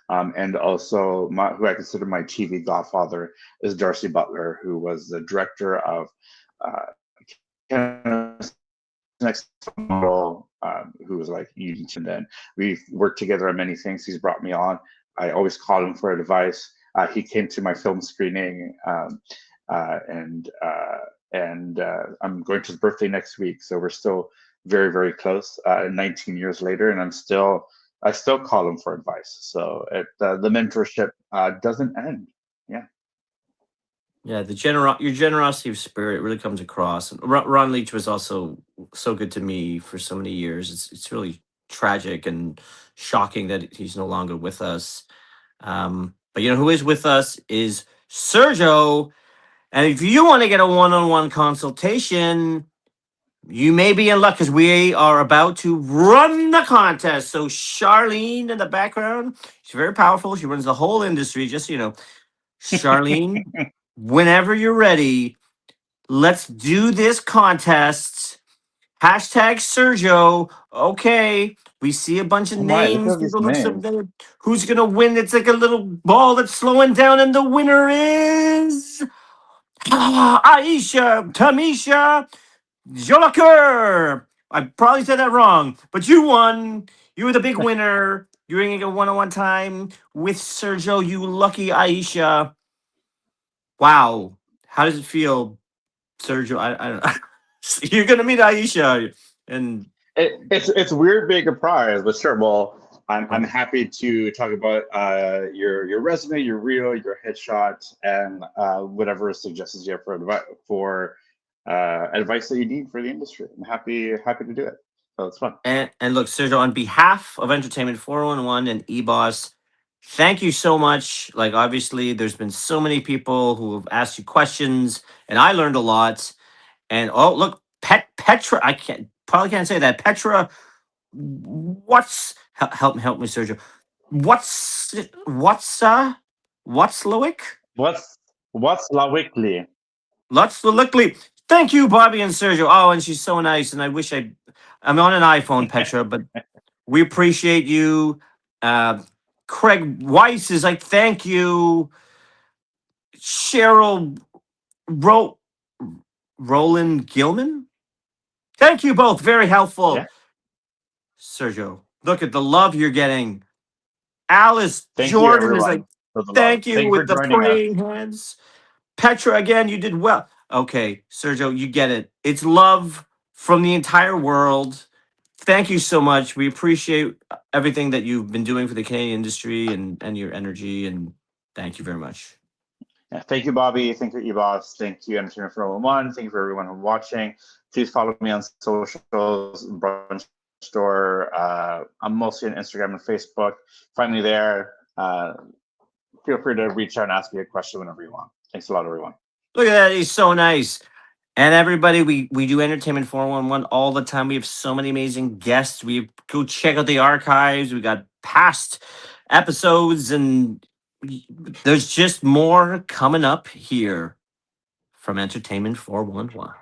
And also, who I consider my TV godfather is Darcy Butler, who was the director of Canada's Next Model, who was like, you need to. And then we've worked together on many things. He's brought me on. I always call him for advice. He came to my film screening, and I'm going to his birthday next week. So we're still very close. 19 years later, and I still call him for advice. So the mentorship doesn't end. Yeah. Yeah, your generosity of spirit really comes across. And Ron Leach was also so good to me for so many years. It's really tragic and shocking that he's no longer with us. But you know who is with us is Sergio. And if you want to get a one-on-one consultation, you may be in luck because we are about to run the contest. So Charlene in the background, she's very powerful. She runs the whole industry. Just so you know, Charlene, whenever you're ready, let's do this contest. Hashtag Sergio. Okay, we see a bunch of Oh my, look at names. all these People look so names. good. Who's gonna win? It's like a little ball that's slowing down, and the winner is Aisha Tamisha Jolaker. I probably said that wrong, but you won. You were the big winner. You're gonna get one-on-one time with Sergio. You lucky Aisha. Wow. How does it feel, Sergio? I don't know. You're gonna meet Aisha, and It's weird being a prize, but sure. Well, I'm happy to talk about your resume, your reel, your headshot, and whatever suggestions you have for advice that you need for the industry. I'm happy to do it. So it's fun. and look, Sergio, on behalf of Entertainment 411 and eBoss, thank you so much. Like, obviously, there's been so many people who have asked you questions, and I learned a lot. And oh, look, Petra, I probably can't say that. Petra, help me, Sergio. What's what's Loic? What's La Weekly? Let's Loicly. Thank you, Bobby and Sergio. Oh, and she's so nice. And I wish I'm on an iPhone, Petra, but we appreciate you. Uh, Craig Weiss is like, thank you. Cheryl Ro- Roland Gilman. Thank you both. Very Yeah. helpful. Sergio, look at the love you're getting. Alice Thank you, Jordan is like, everyone, for the love. thank you Thank you for with the joining us. praying hands. Petra, again, you did well. Okay, Sergio, you get it. It's love from the entire world. Thank you so much. We appreciate everything that you've been doing for the Canadian industry and your energy. And thank you very much. Yeah, thank you, Bobby. Thank you, Ebos. Thank you, Entertainment 411. Thank you for everyone who's watching. Please follow me on socials, Brunch Store. I'm mostly on Instagram and Facebook. Find me there. Feel free to reach out and ask me a question whenever you want. Thanks a lot, everyone. Look at that. He's so nice. And everybody, we do Entertainment 411 all the time. We have so many amazing guests. We go check out the archives. We got past episodes, and there's just more coming up here from Entertainment 411.